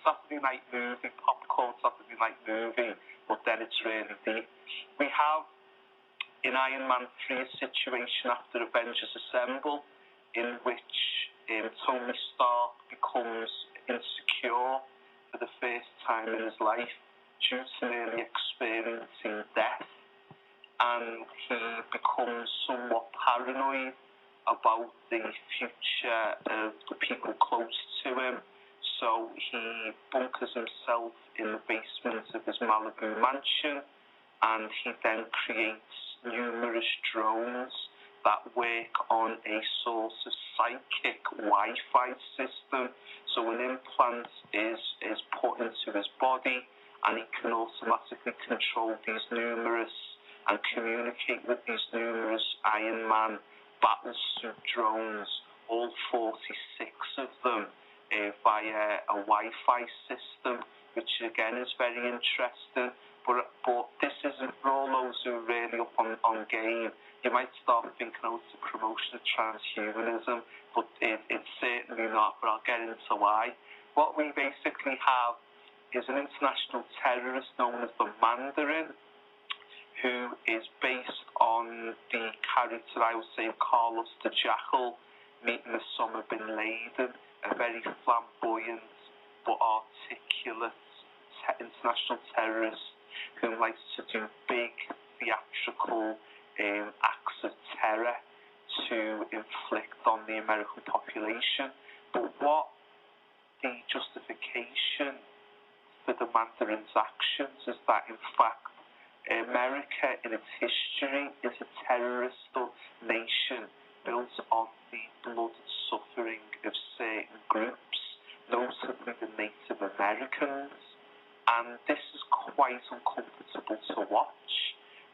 Saturday night movie, pop culture Saturday night movie, but then it's really deep. We have in Iron Man 3 a situation after Avengers Assemble in which Tony Stark becomes insecure for the first time in his life due to nearly experiencing death, and he becomes somewhat paranoid about the future of the people close to him. So he bunkers himself in the basement of his Malibu mansion, and he then creates numerous drones that work on a sort of psychic Wi-Fi system. So an implant is put into his body, and he can automatically control these numerous and communicate with these numerous Iron Man battlesuit drones, all 46 of them, via a Wi-Fi system, which again is very interesting. But this isn't for all those who are really up on game. You might start thinking, oh, it's a promotion of transhumanism, but it's certainly not, but I'll get into why. What we basically have is an international terrorist known as the Mandarin, who is based on the character, I would say, of Carlos the Jackal, meeting Osama bin Laden, a very flamboyant but articulate international terrorist who likes to do big theatrical acts of terror to inflict on the American population. But what the justification for the Mandarin's actions is that, in fact, America in its history is a terrorist nation built on the blood and suffering of certain groups, notably the Native Americans. And this is quite uncomfortable to watch,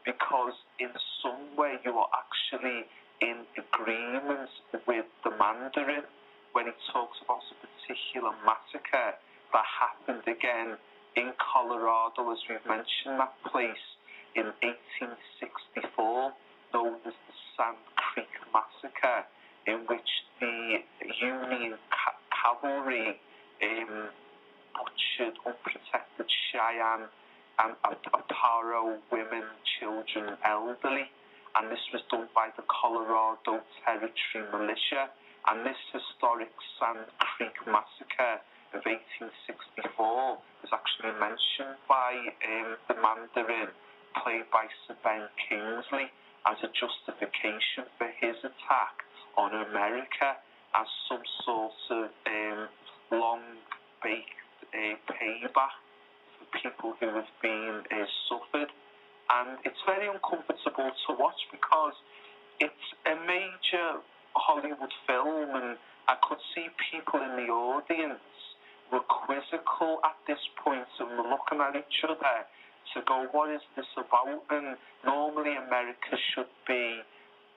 because in some way you are actually in agreement with the Mandarin when he talks about a particular massacre that happened again in Colorado, as we've mentioned that place, in 1864, known as the Sand Creek Massacre, in which the Union cavalry butchered unprotected Cheyenne and Aparo women, children, elderly, and this was done by the Colorado Territory Militia. And this historic Sand Creek Massacre of 1864 was actually mentioned by the Mandarin, played by Sir Ben Kingsley, as a justification for his attack on America, as some sort of long-baked payback for people who have been suffered. And it's very uncomfortable to watch, because it's a major Hollywood film, and I could see people in the audience were quizzical at this point and were looking at each other to go, what is this about? And normally America should be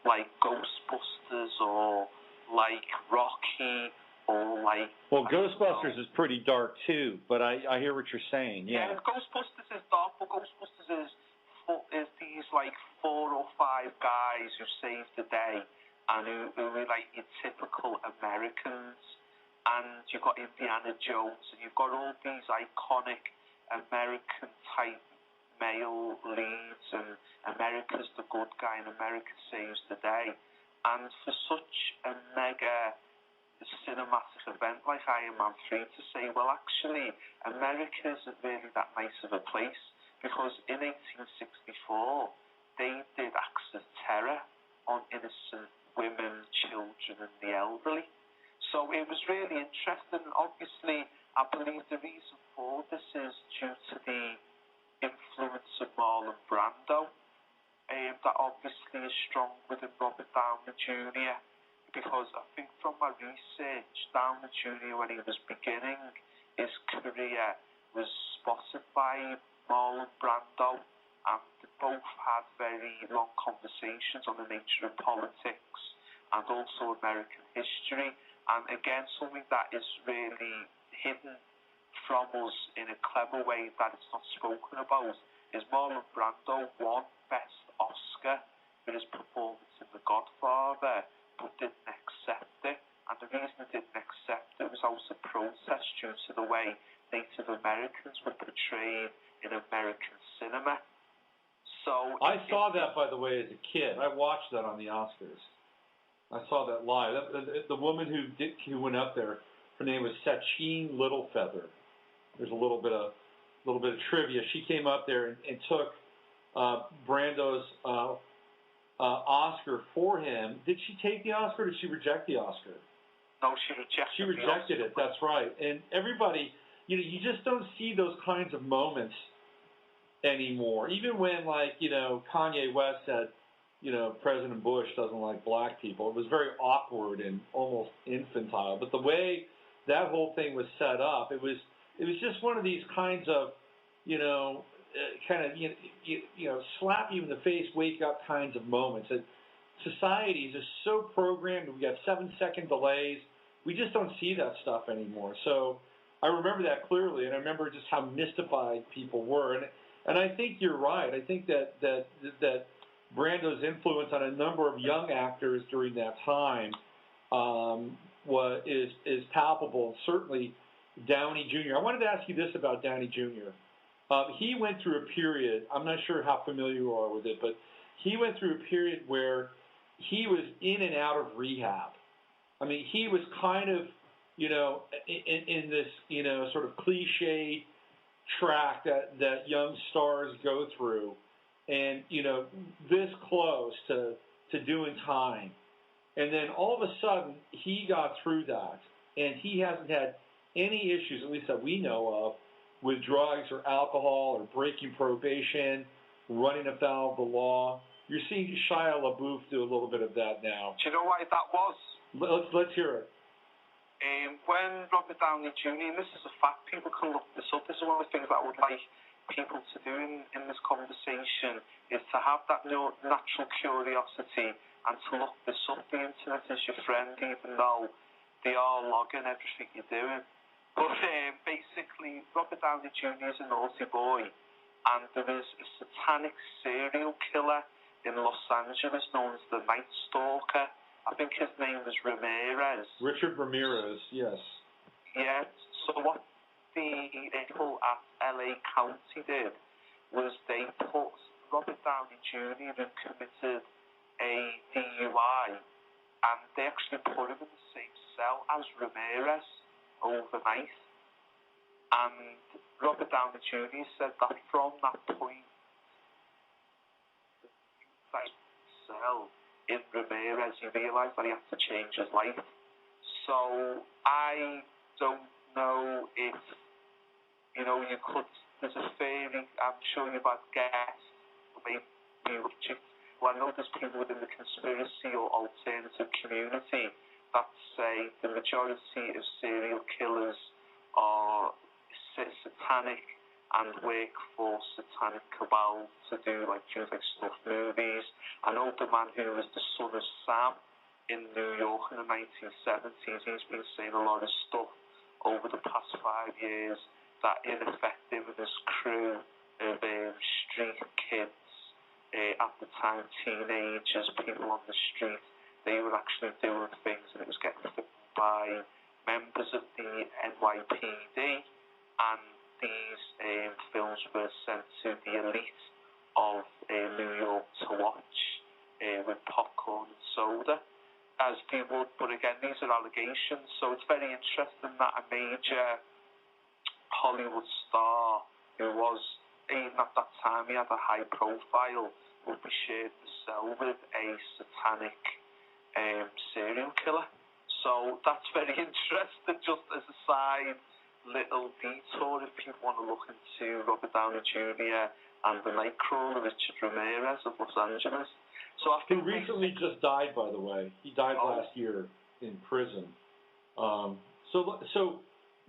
like Ghostbusters or like Rocky or like... Well, Ghostbusters is pretty dark too, but I hear what you're saying, yeah. Ghostbusters is dark, but Ghostbusters is these like 4 or 5 guys who save the day and who are like your typical Americans. And you've got Indiana Jones, and you've got all these iconic American-type male leads, and America's the good guy, and America saves the day. And for such a mega cinematic event like Iron Man 3 to say, well, actually, America isn't really that nice of a place, because in 1864, they did acts of terror on innocent women, children, and the elderly. So it was really interesting. Obviously, I believe the reason for this is due to the influence of Marlon Brando, that obviously is strong within Robert Downey Jr., because I think from my research, Downey Jr., when he was beginning his career, was spotted by Marlon Brando, and they both had very long conversations on the nature of politics and also American history. And again, something that is really hidden from us in a clever way that it's not spoken about is Marlon Brando won Best Oscar for his performance in The Godfather, but didn't accept it. And the reason he didn't accept it was out of protest due to the way Native Americans were portrayed in American cinema. So I saw that, by the way, as a kid. I watched that on the Oscars. I saw that live. The woman who went up there, her name was Sacheen Littlefeather. There's a little bit of trivia. She came up there and took Brando's Oscar for him. Did she take the Oscar, or did she reject the Oscar? No, she rejected. She rejected it. That's right. And everybody, you just don't see those kinds of moments anymore. Even when, Kanye West said, President Bush doesn't like black people, it was very awkward and almost infantile. But the way that whole thing was set up, it was just one of these kinds of, slap you in the face, wake up kinds of moments. That societies are so programmed. We got 7-second delays. We just don't see that stuff anymore. So I remember that clearly, and I remember just how mystified people were. And I think you're right. I think that Brando's influence on a number of young actors during that time is palpable. Certainly, Downey Jr. I wanted to ask you this about Downey Jr. He went through a period, I'm not sure how familiar you are with it, but he went through a period where he was in and out of rehab. I mean, he was kind of, in this, sort of cliche track that young stars go through, and, this close to doing time. And then all of a sudden, he got through that, and he hasn't had any issues, at least that we know of, with drugs or alcohol or breaking probation, running afoul of the law. You're seeing Shia LaBeouf do a little bit of that now. Do you know why that was? Let's hear it. When Robert Downey Jr., and this is a fact, people can look this up, this is one of the things that I would like people to do in this conversation, is to have that natural curiosity and to look this up. The internet is your friend, even though they are logging everything you're doing. But basically, Robert Downey Jr. is a naughty boy, and there is a satanic serial killer in Los Angeles known as the Night Stalker. I think his name was Ramirez. Richard Ramirez, yes. Yeah, so what the people at LA County did was they put Robert Downey Jr., who committed a DUI, and they actually put him in the same cell as Ramirez overnight. And Robert Downey Jr. said that from that point, that cell in Ramirez, he realised that he had to change his life. So I don't know if, you could, there's a theory, I'm sure you've had guests, maybe, well, I know there's people within the conspiracy or alternative community that say the majority of serial killers are satanic and work for satanic cabal to do things like snuff movies. I know the man who was the son of Sam in New York in the 1970s, he's been saying a lot of stuff over the past 5 years that in effect him and his crew of street kids, at the time teenagers, people on the street, they were actually doing things, and it was getting filmed by members of the NYPD, and these films were sent to the elite of New York to watch with popcorn and soda, as they would. But again, these are allegations, so it's very interesting that a major Hollywood star who was, even at that time, he had a high profile, would be shared the cell with a satanic serial killer. So that's very interesting, just as a side little detour if people want to look into Robert Downey Jr. and the Nightcrawler, Richard Ramirez of Los Angeles. So I think he recently just died, by the way. He died last year in prison. So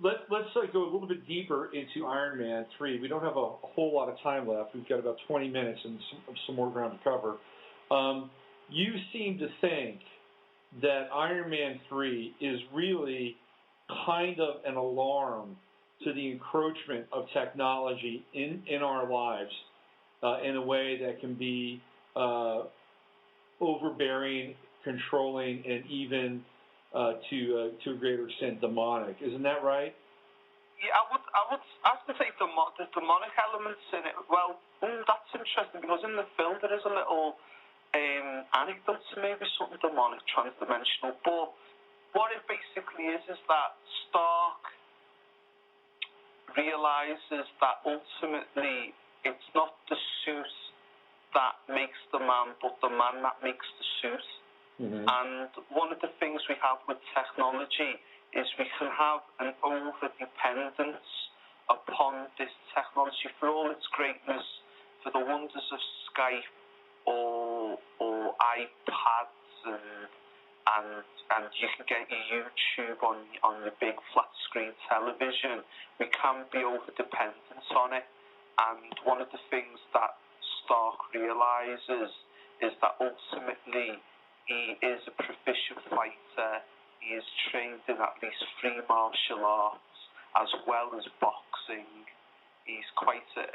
let's go a little bit deeper into Iron Man 3. We don't have a whole lot of time left. We've got about 20 minutes and some more ground to cover. You seem to think that Iron Man 3 is really kind of an alarm to the encroachment of technology in our lives in a way that can be overbearing, controlling, and even to a greater extent demonic. Isn't that right? Yeah, I would have to say the demonic elements in it. Well, that's interesting because in the film there is a little anecdote to maybe something demonic, transdimensional. But what it basically is that Stark realizes that ultimately it's not the suit that makes the man, but the man that makes the suit. Mm-hmm. And one of the things we have with technology is we can have an over-dependence upon this technology for all its greatness, for the wonders of Skype or iPads and you can get your YouTube on your big flat screen television. We can be over-dependent on it. And one of the things that Stark realizes is that ultimately he is a proficient fighter. He is trained in at least 3 martial arts as well as boxing. He's quite a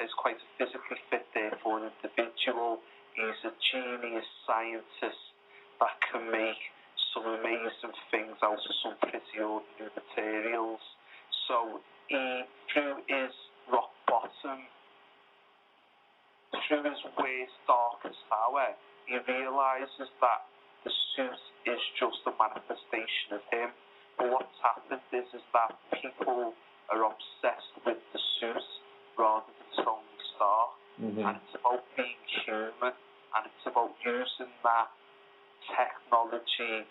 physically fit, therefore, an individual. He's a genius scientist that can make some amazing things out of some pretty ordinary materials. So he, through his rock bottom, through his worst, darkest hour, he realizes that the suit is just a manifestation of him. But what's happened is that people are obsessed with the suit rather than Tony Stark. Mm-hmm. And it's about being human, and it's about using that technology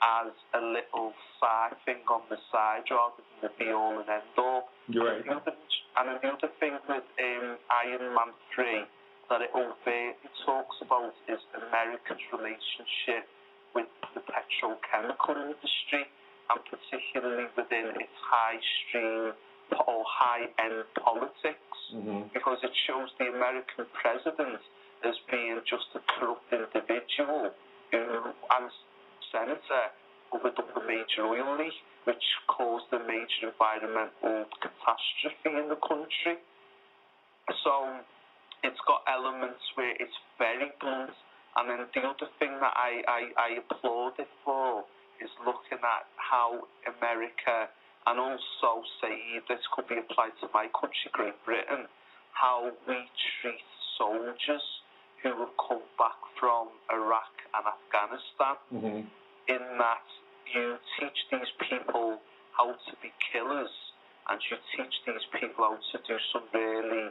as a little side thing on the side rather than the be-all and end-all. You're right. And another thing with Iron Man 3 that it overtly talks about is America's relationship with the petrochemical industry, and particularly within its high-stream or high-end politics, mm-hmm. because it shows the American president as being just a corrupt individual who, as senator, covered up a major oil leak, which caused a major environmental catastrophe in the country. So it's got elements where it's very blunt. And then the other thing that I applaud it for is looking at how America, and also say this could be applied to my country, Great Britain, how we treat soldiers who have come back from Iraq and Afghanistan, mm-hmm. in that you teach these people how to be killers, and you teach these people how to do some really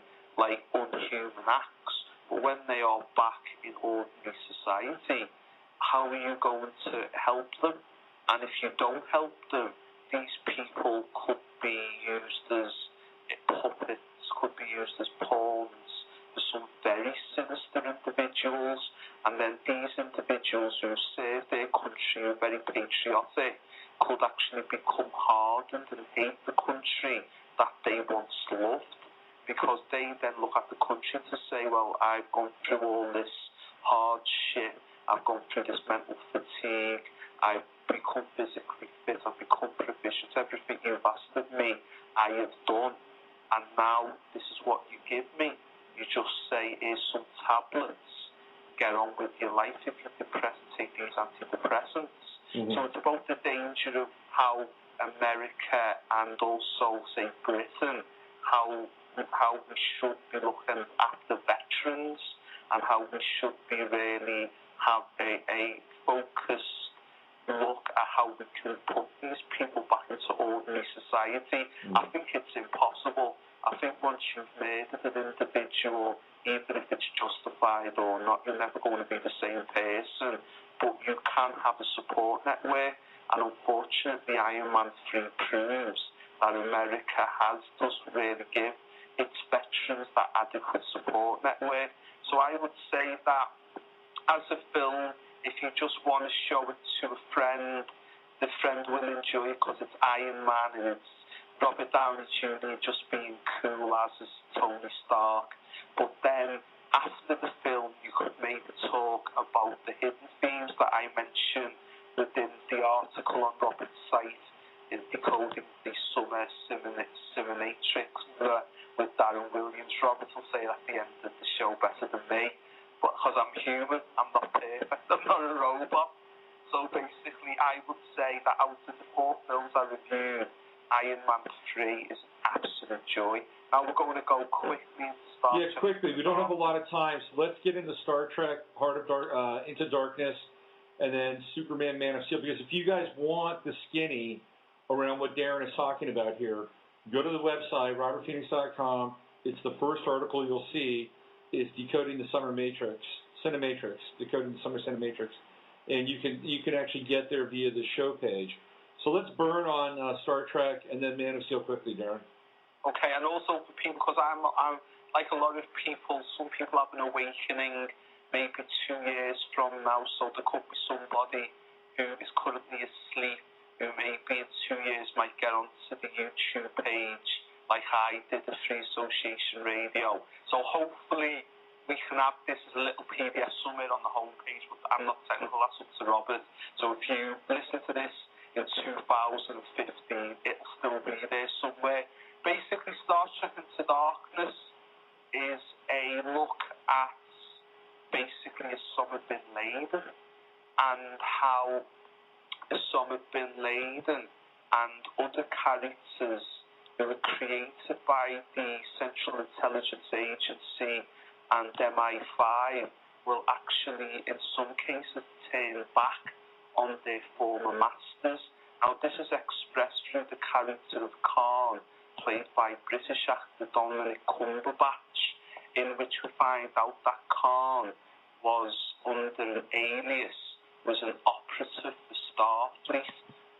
unhuman acts. But when they are back in ordinary society, how are you going to help them? And if you don't help them, these people could be used as puppets, could be used as pawns for some very sinister individuals. And then these individuals who serve their country, who are very patriotic, could actually become hardened and hate the country that they once loved, because they then look at the country to say, well, I've gone through all this hardship, I've gone through this mental fatigue, I've become physically fit, I've become proficient, everything you've asked of me, I have done, and now this is what you give me. You just say, here's some tablets, get on with your life. If you're depressed, take these antidepressants. Mm-hmm. So it's about the danger of how America and also, say, Britain, how we should be looking at the veterans, and how we should be really have a focused look at how we can put these people back into ordinary society. Mm. I think it's impossible. I think once you've murdered an individual, even if it's justified or not. You're never going to be the same person, but you can have a support network. And unfortunately, Iron Man 3 proves that America doesn't really give its veterans that adequate support network. So I would say that as a film, if you just want to show it to a friend, the friend will enjoy it because it's Iron Man and it's Robert Downey Jr. just being cool as is Tony Stark. But then after the film, you could maybe talk about the hidden themes that I mentioned within the article on Robert's site in Decoding the Summer Cinematrix with Darren Williams. Robert will say at the end of the show better than me, but because I'm human, I'm not perfect, I'm not a robot. So basically, I would say that out of the 4 films I reviewed, Iron Man 3 is an absolute joy. Now we're going to go quickly into Star Trek. Yeah, quickly. We don't have a lot of time, so let's get into Star Trek, Into Darkness, and then Superman, Man of Steel. Because if you guys want the skinny around what Darren is talking about here, go to the website, robertphoenix.com. It's the first article you'll see is Decoding the Summer Cinematrix, Decoding the Summer Cinematrix. And you can actually get there via the show page. So let's burn on Star Trek and then Man of Steel quickly, Darren. Okay, and also for people, because I'm like a lot of people, some people have an awakening maybe 2 years from now, so there could be somebody who is currently asleep who maybe in 2 years might get onto the YouTube page like I did the Free Association Radio. So hopefully we can have this as a little PDF somewhere on the homepage, but I'm not technical, that's up to Robert. So if you listen to this in 2015, it'll still be there somewhere. Basically, Star Trek Into Darkness is a look at basically Osama bin Laden and how Osama bin Laden and other characters who were created by the Central Intelligence Agency and MI5 will actually, in some cases, turn back on their former masters. Now, this is expressed through the character of Khan, played by British actor Dominic Cumberbatch, in which we find out that Khan was under an alias, was an operative for Starfleet,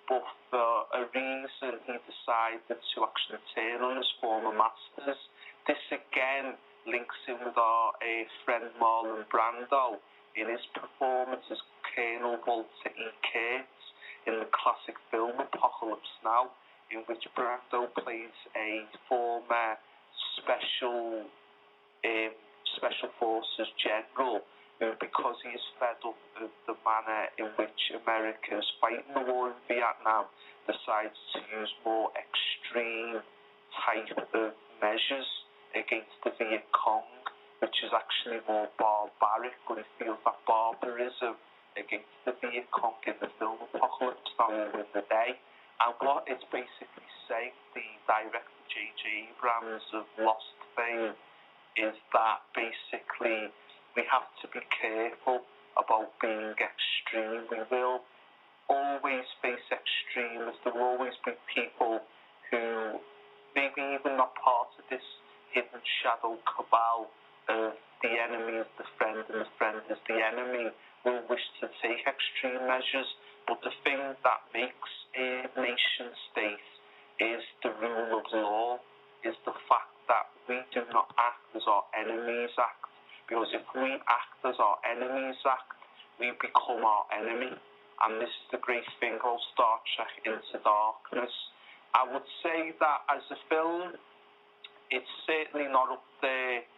but for a reason he decided to actually turn on his former masters. This again links in with our friend Marlon Brando in his performance as Colonel Walter E. Kurtz in the classic film Apocalypse Now, in which Brando plays a former special forces general who, because he is fed up with the manner in which America is fighting the war in Vietnam, decides to use more extreme type of measures against the Viet Cong, which is actually more barbaric, but he feels that barbarism against the Viet Cong in the film Apocalypse Now with the day. And what it's basically saying, the director J.J. Abrams of Lost fame, is that basically we have to be careful about being extreme. We will always face extremes. There will always be people who maybe even not part of this hidden shadow cabal of the enemy is the friend and the friend is the enemy, will wish to take extreme measures. But the thing that makes a nation state is the rule of law, is the fact that we do not act as our enemies act. Because if we act as our enemies act, we become our enemy. And this is the great thing of Star Trek Into Darkness. I would say that as a film, it's certainly not up there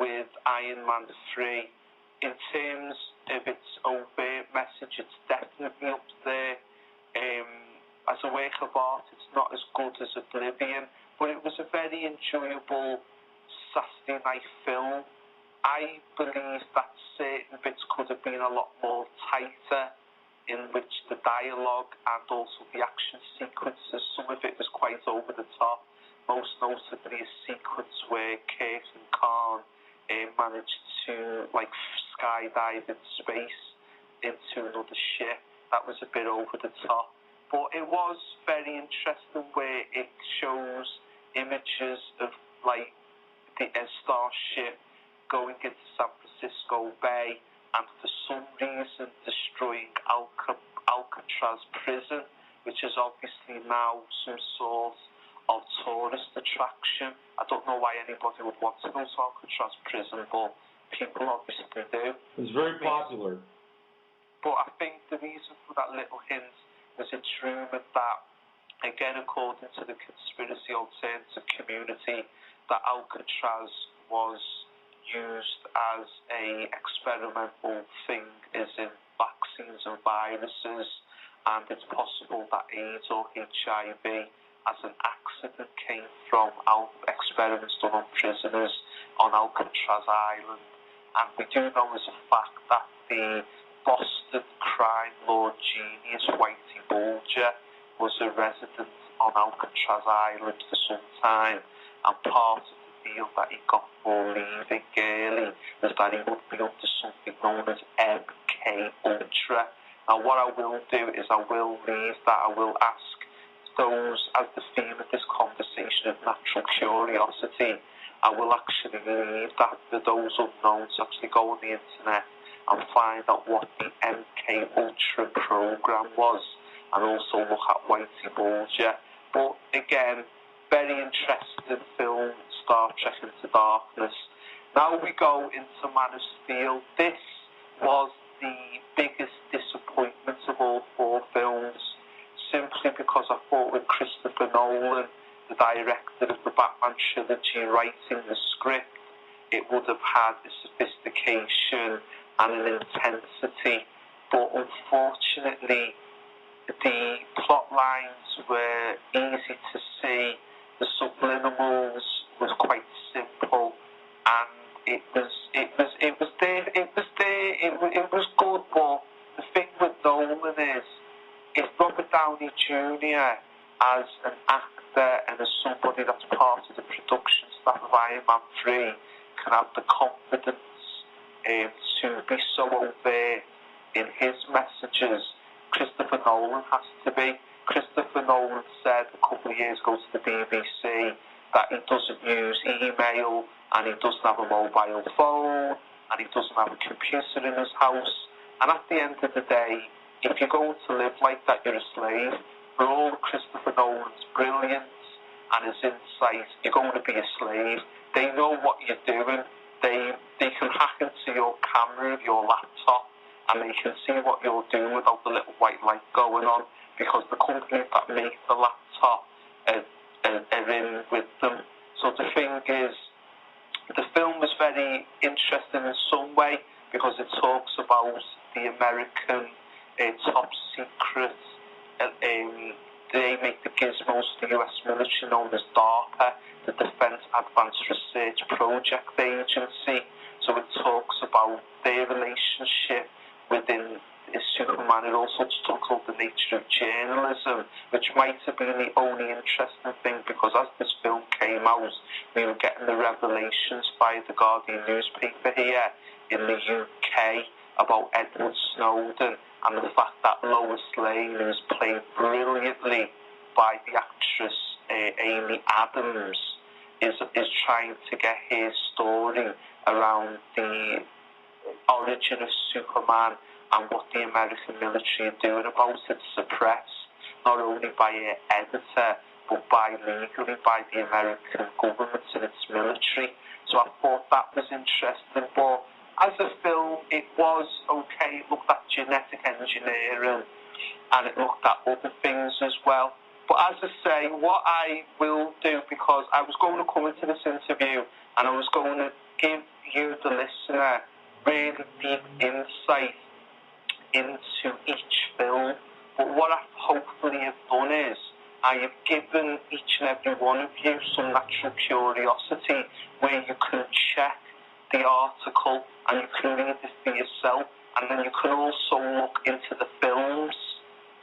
with Iron Man 3. In terms of its overt message, it's definitely up there. As a work of art, it's not as good as Oblivion, but it was a very enjoyable Saturday night film. I believe that certain bits could have been a lot more tighter, in which the dialogue and also the action sequences, some of it was quite over the top, most notably a sequence where Kurt and Khan managed to skydive in space into another ship. That was a bit over the top. But it was very interesting where it shows images of the starship going into San Francisco Bay and for some reason destroying Alcatraz prison, which is obviously now some sort of tourist attraction. I don't know why anybody would want to go to Alcatraz prison, but people obviously do. It's very popular. But I think the reason for that little hint was it's rumoured that, again, according to the conspiracy alternative community, that Alcatraz was used as a experimental thing, as in vaccines and viruses, and it's possible that AIDS or HIV as an accident came from experiments done on prisoners on Alcatraz Island. And we do know as a fact that the Boston crime lord genius Whitey Bulger was a resident on Alcatraz Island for some time, and part of the deal that he got for leaving early was that he would be under something known as MK Ultra. Now what I will do is I will leave that, I will ask those, as the theme of this conversation of natural curiosity, I will actually leave that for those unknown to actually go on the internet and find out what the MK Ultra program was, and also look at Whitey Bulger. But again, very interesting film, Star Trek Into Darkness. Now we go into Man of Steel. This was the biggest disappointment of all four films, simply because I thought with Christopher Nolan, the director of the Batman trilogy, writing the script, it would have had a sophistication and an intensity, but unfortunately the plot lines were easy to see, the subliminals was quite simple, and it was good. But the thing with Nolan is, if Robert Downey Jr. as an actor and as somebody that's part of the production staff of Iron Man 3 can have the confidence to be so overt in his messages, Christopher Nolan has to be. Christopher Nolan said a couple of years ago to the BBC that he doesn't use email, and he doesn't have a mobile phone, and he doesn't have a computer in his house. And at the end of the day, if you're going to live like that, you're a slave. For all Christopher Nolan's brilliance and his insight, you're going to be a slave. They know what you're doing. They can hack into your camera of your laptop, and they can see what you're doing without the little white light going on, because the companies that make the laptop are in with them. So the thing is, the film was very interesting in some way, because it talks about the American top secret, they make the gizmos for the US military, known as DARPA, the Defense Advanced Research Project Agency. So it talks about their relationship within Superman. It also talks about the nature of journalism, which might have been the only interesting thing, because as this film came out, we were getting the revelations by the Guardian newspaper here in the UK about Edward Snowden, and the fact that Lois Lane, who was played brilliantly by the actress Amy Adams, is trying to get his story around the origin of Superman and what the American military are doing about it, suppressed not only by her editor, but legally by the American government and its military. So I thought that was interesting, but as a film, it was okay. It looked at genetic engineering, and it looked at other things as well. But as I say, what I will do, because I was going to come into this interview and I was going to give you, the listener, really deep insight into each film. But what I hopefully have done is I have given each and every one of you some natural curiosity where you can check the article and you can read it for yourself, and then you can also look into the films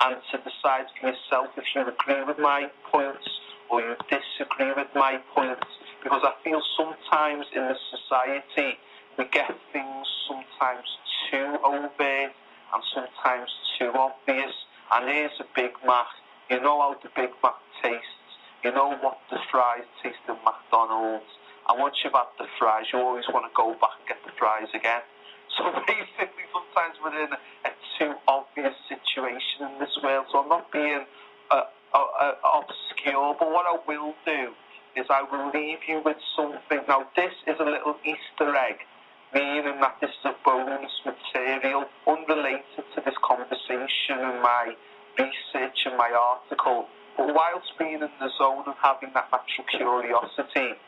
and to decide for yourself if you agree with my points or you disagree with my points, because I feel sometimes in the society we get things sometimes too overt and sometimes too obvious. And here's a Big Mac. You know how the Big Mac tastes. You know what the fries taste in McDonald's. And once you've had the fries, you always want to go back and get the fries again. So basically, sometimes we're in a too obvious situation in this world. So I'm not being obscure, but what I will do is I will leave you with something. Now, this is a little Easter egg, meaning that this is a bonus material unrelated to this conversation and my research and my article. But whilst being in the zone and having that natural curiosity,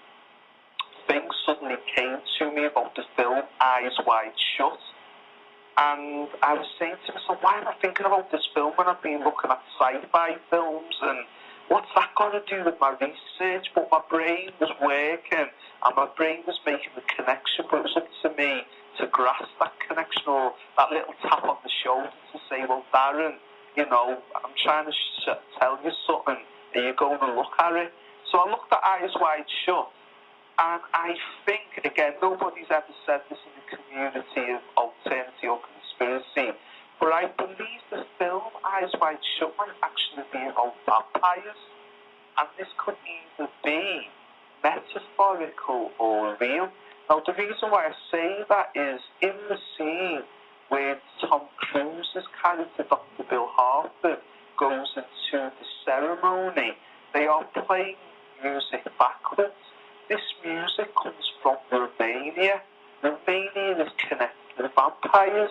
things suddenly came to me about the film Eyes Wide Shut. And I was saying to myself, why am I thinking about this film when I've been looking at sci-fi films, and what's that got to do with my research? But my brain was working, and my brain was making the connection, but it was up to me to grasp that connection, or that little tap on the shoulder to say, well, Darren, you know, I'm trying to tell you something. Are you going to look at it? So I looked at Eyes Wide Shut, and I think, again, nobody's ever said this in the community of alternative or conspiracy, but I believe the film Eyes Wide Shut might actually be about vampires, and this could either be metaphorical or real. Now, the reason why I say that is in the scene where Tom Cruise's character, Dr. Bill Harford, goes into the ceremony, they are playing music backwards. This music comes from Romania. Romania is connected to vampires.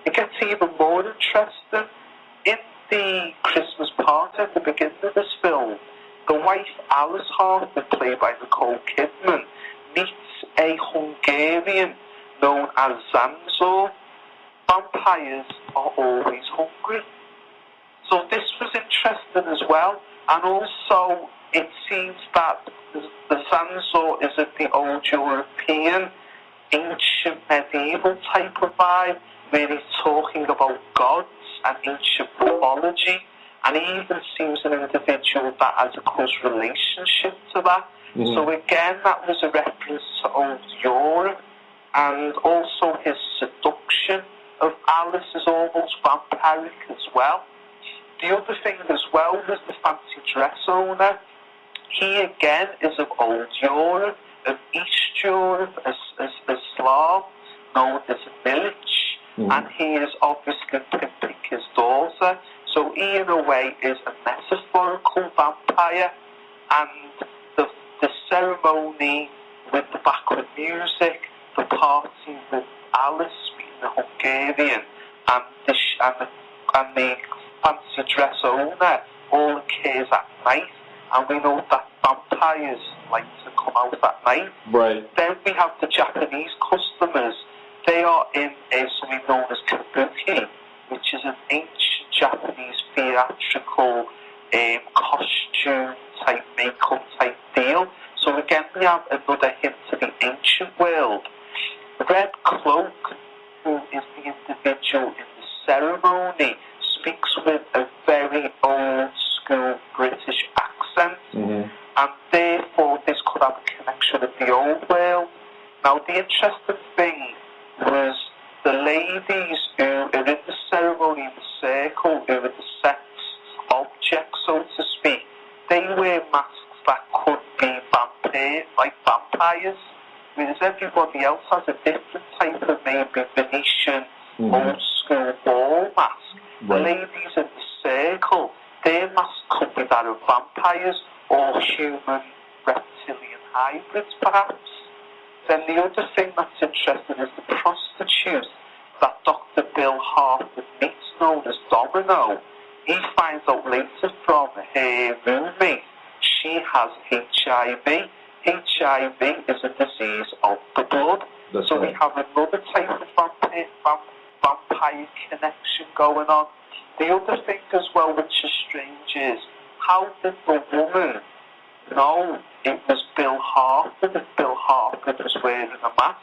It gets even more interesting. In the Christmas party at the beginning of this film, the wife Alice Harford, played by Nicole Kidman, meets a Hungarian known as Zanzor. Vampires are always hungry. So this was interesting as well. And also, it seems that the Zanzor is of the old European, ancient medieval type of vibe, where he's talking about gods and ancient mythology, and he even seems an individual that has a close relationship to that. Mm-hmm. So again, that was a reference to old Europe, and also his seduction of Alice is almost vampiric as well. The other thing as well was the fancy dress owner. He again is of old Europe, of East Europe, as Slav, known as Milich, and he is obviously pimping his daughter. So he, in a way, is a metaphorical vampire, and the ceremony with the backward music, the party with Alice being the Hungarian, and the fancy dress owner all occurs at night, and we know that vampires like to come out at night. Right. Then we have the Japanese customers. They are in something known as kabuki, which is an ancient Japanese theatrical costume type, makeup type deal. So again, we have another hint to the ancient world. Red Cloak, who is the individual in the ceremony, speaks with a very old school British accent, and therefore this could have a connection with the old world. Now, the interesting thing was the ladies who are in the ceremony in the circle, who are the sex objects, so to speak, they wear masks that could be vampires, whereas everybody else has a different type of maybe Venetian old school ball mask. Right. The ladies in the circle, their masks could be that of vampires or human reptilian hybrids, perhaps. Then the other thing that's interesting is the prostitute that Dr. Bill Harford meets, known as Domino. He finds out later from her roommate she has HIV. HIV is a disease of the blood. That's so right. We have another type of vampire connection going on. The other thing as well which is strange is, how did the woman know it was Bill Harford if Bill Harford was wearing a mask?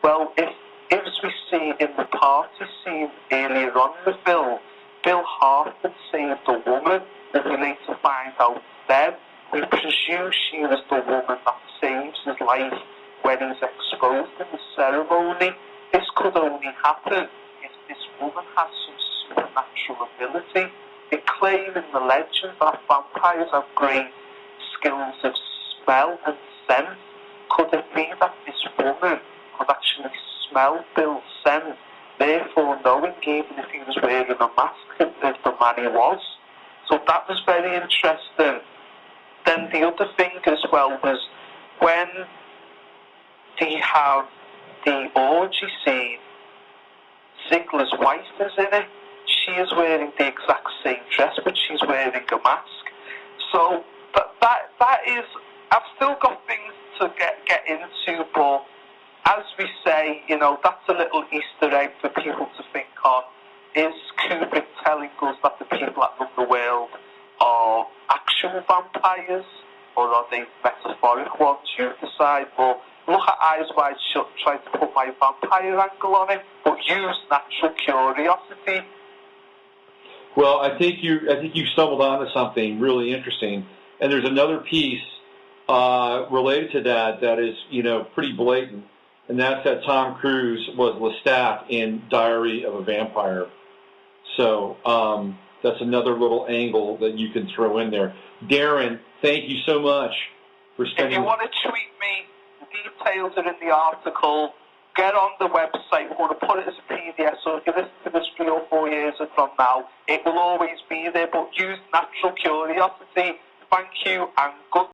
Well, if as we see in the party scene earlier on in the film, Bill Harford saved a woman, and we later find out then, we presume she was the woman that saves his life when he's exposed in the ceremony. This could only happen if this woman has some supernatural ability. They claim in the legend that vampires have great skills of smell and scent. could it be that this woman could actually smell Bill's scent, therefore knowing even if he was wearing a mask, if the man he was? So that was very interesting. Then the other thing as well was when they have the orgy scene, Ziegler's wife is in it. She is wearing the exact same dress, but she's wearing a mask. So that is, I've still got things to get into, but as we say, you know, that's a little Easter egg for people to think on. Is Kubrick telling us that the people that run the world are actual vampires, or are they metaphoric ones? You decide. But look at Eyes Wide Shut, try to put my vampire angle on it, but use natural curiosity. Well, I think you stumbled onto something really interesting, and there's another piece related to that is, you know, pretty blatant, and that's that Tom Cruise was Lestat in Diary of a Vampire. So that's another little angle that you can throw in there. Darren, thank you so much for spending. If you want to tweet me, the details are in the article. Get on the website. We're going to put it as a PDF, so if you listen to this 3 or 4 years from now, it will always be there, but use natural curiosity. Thank you, and good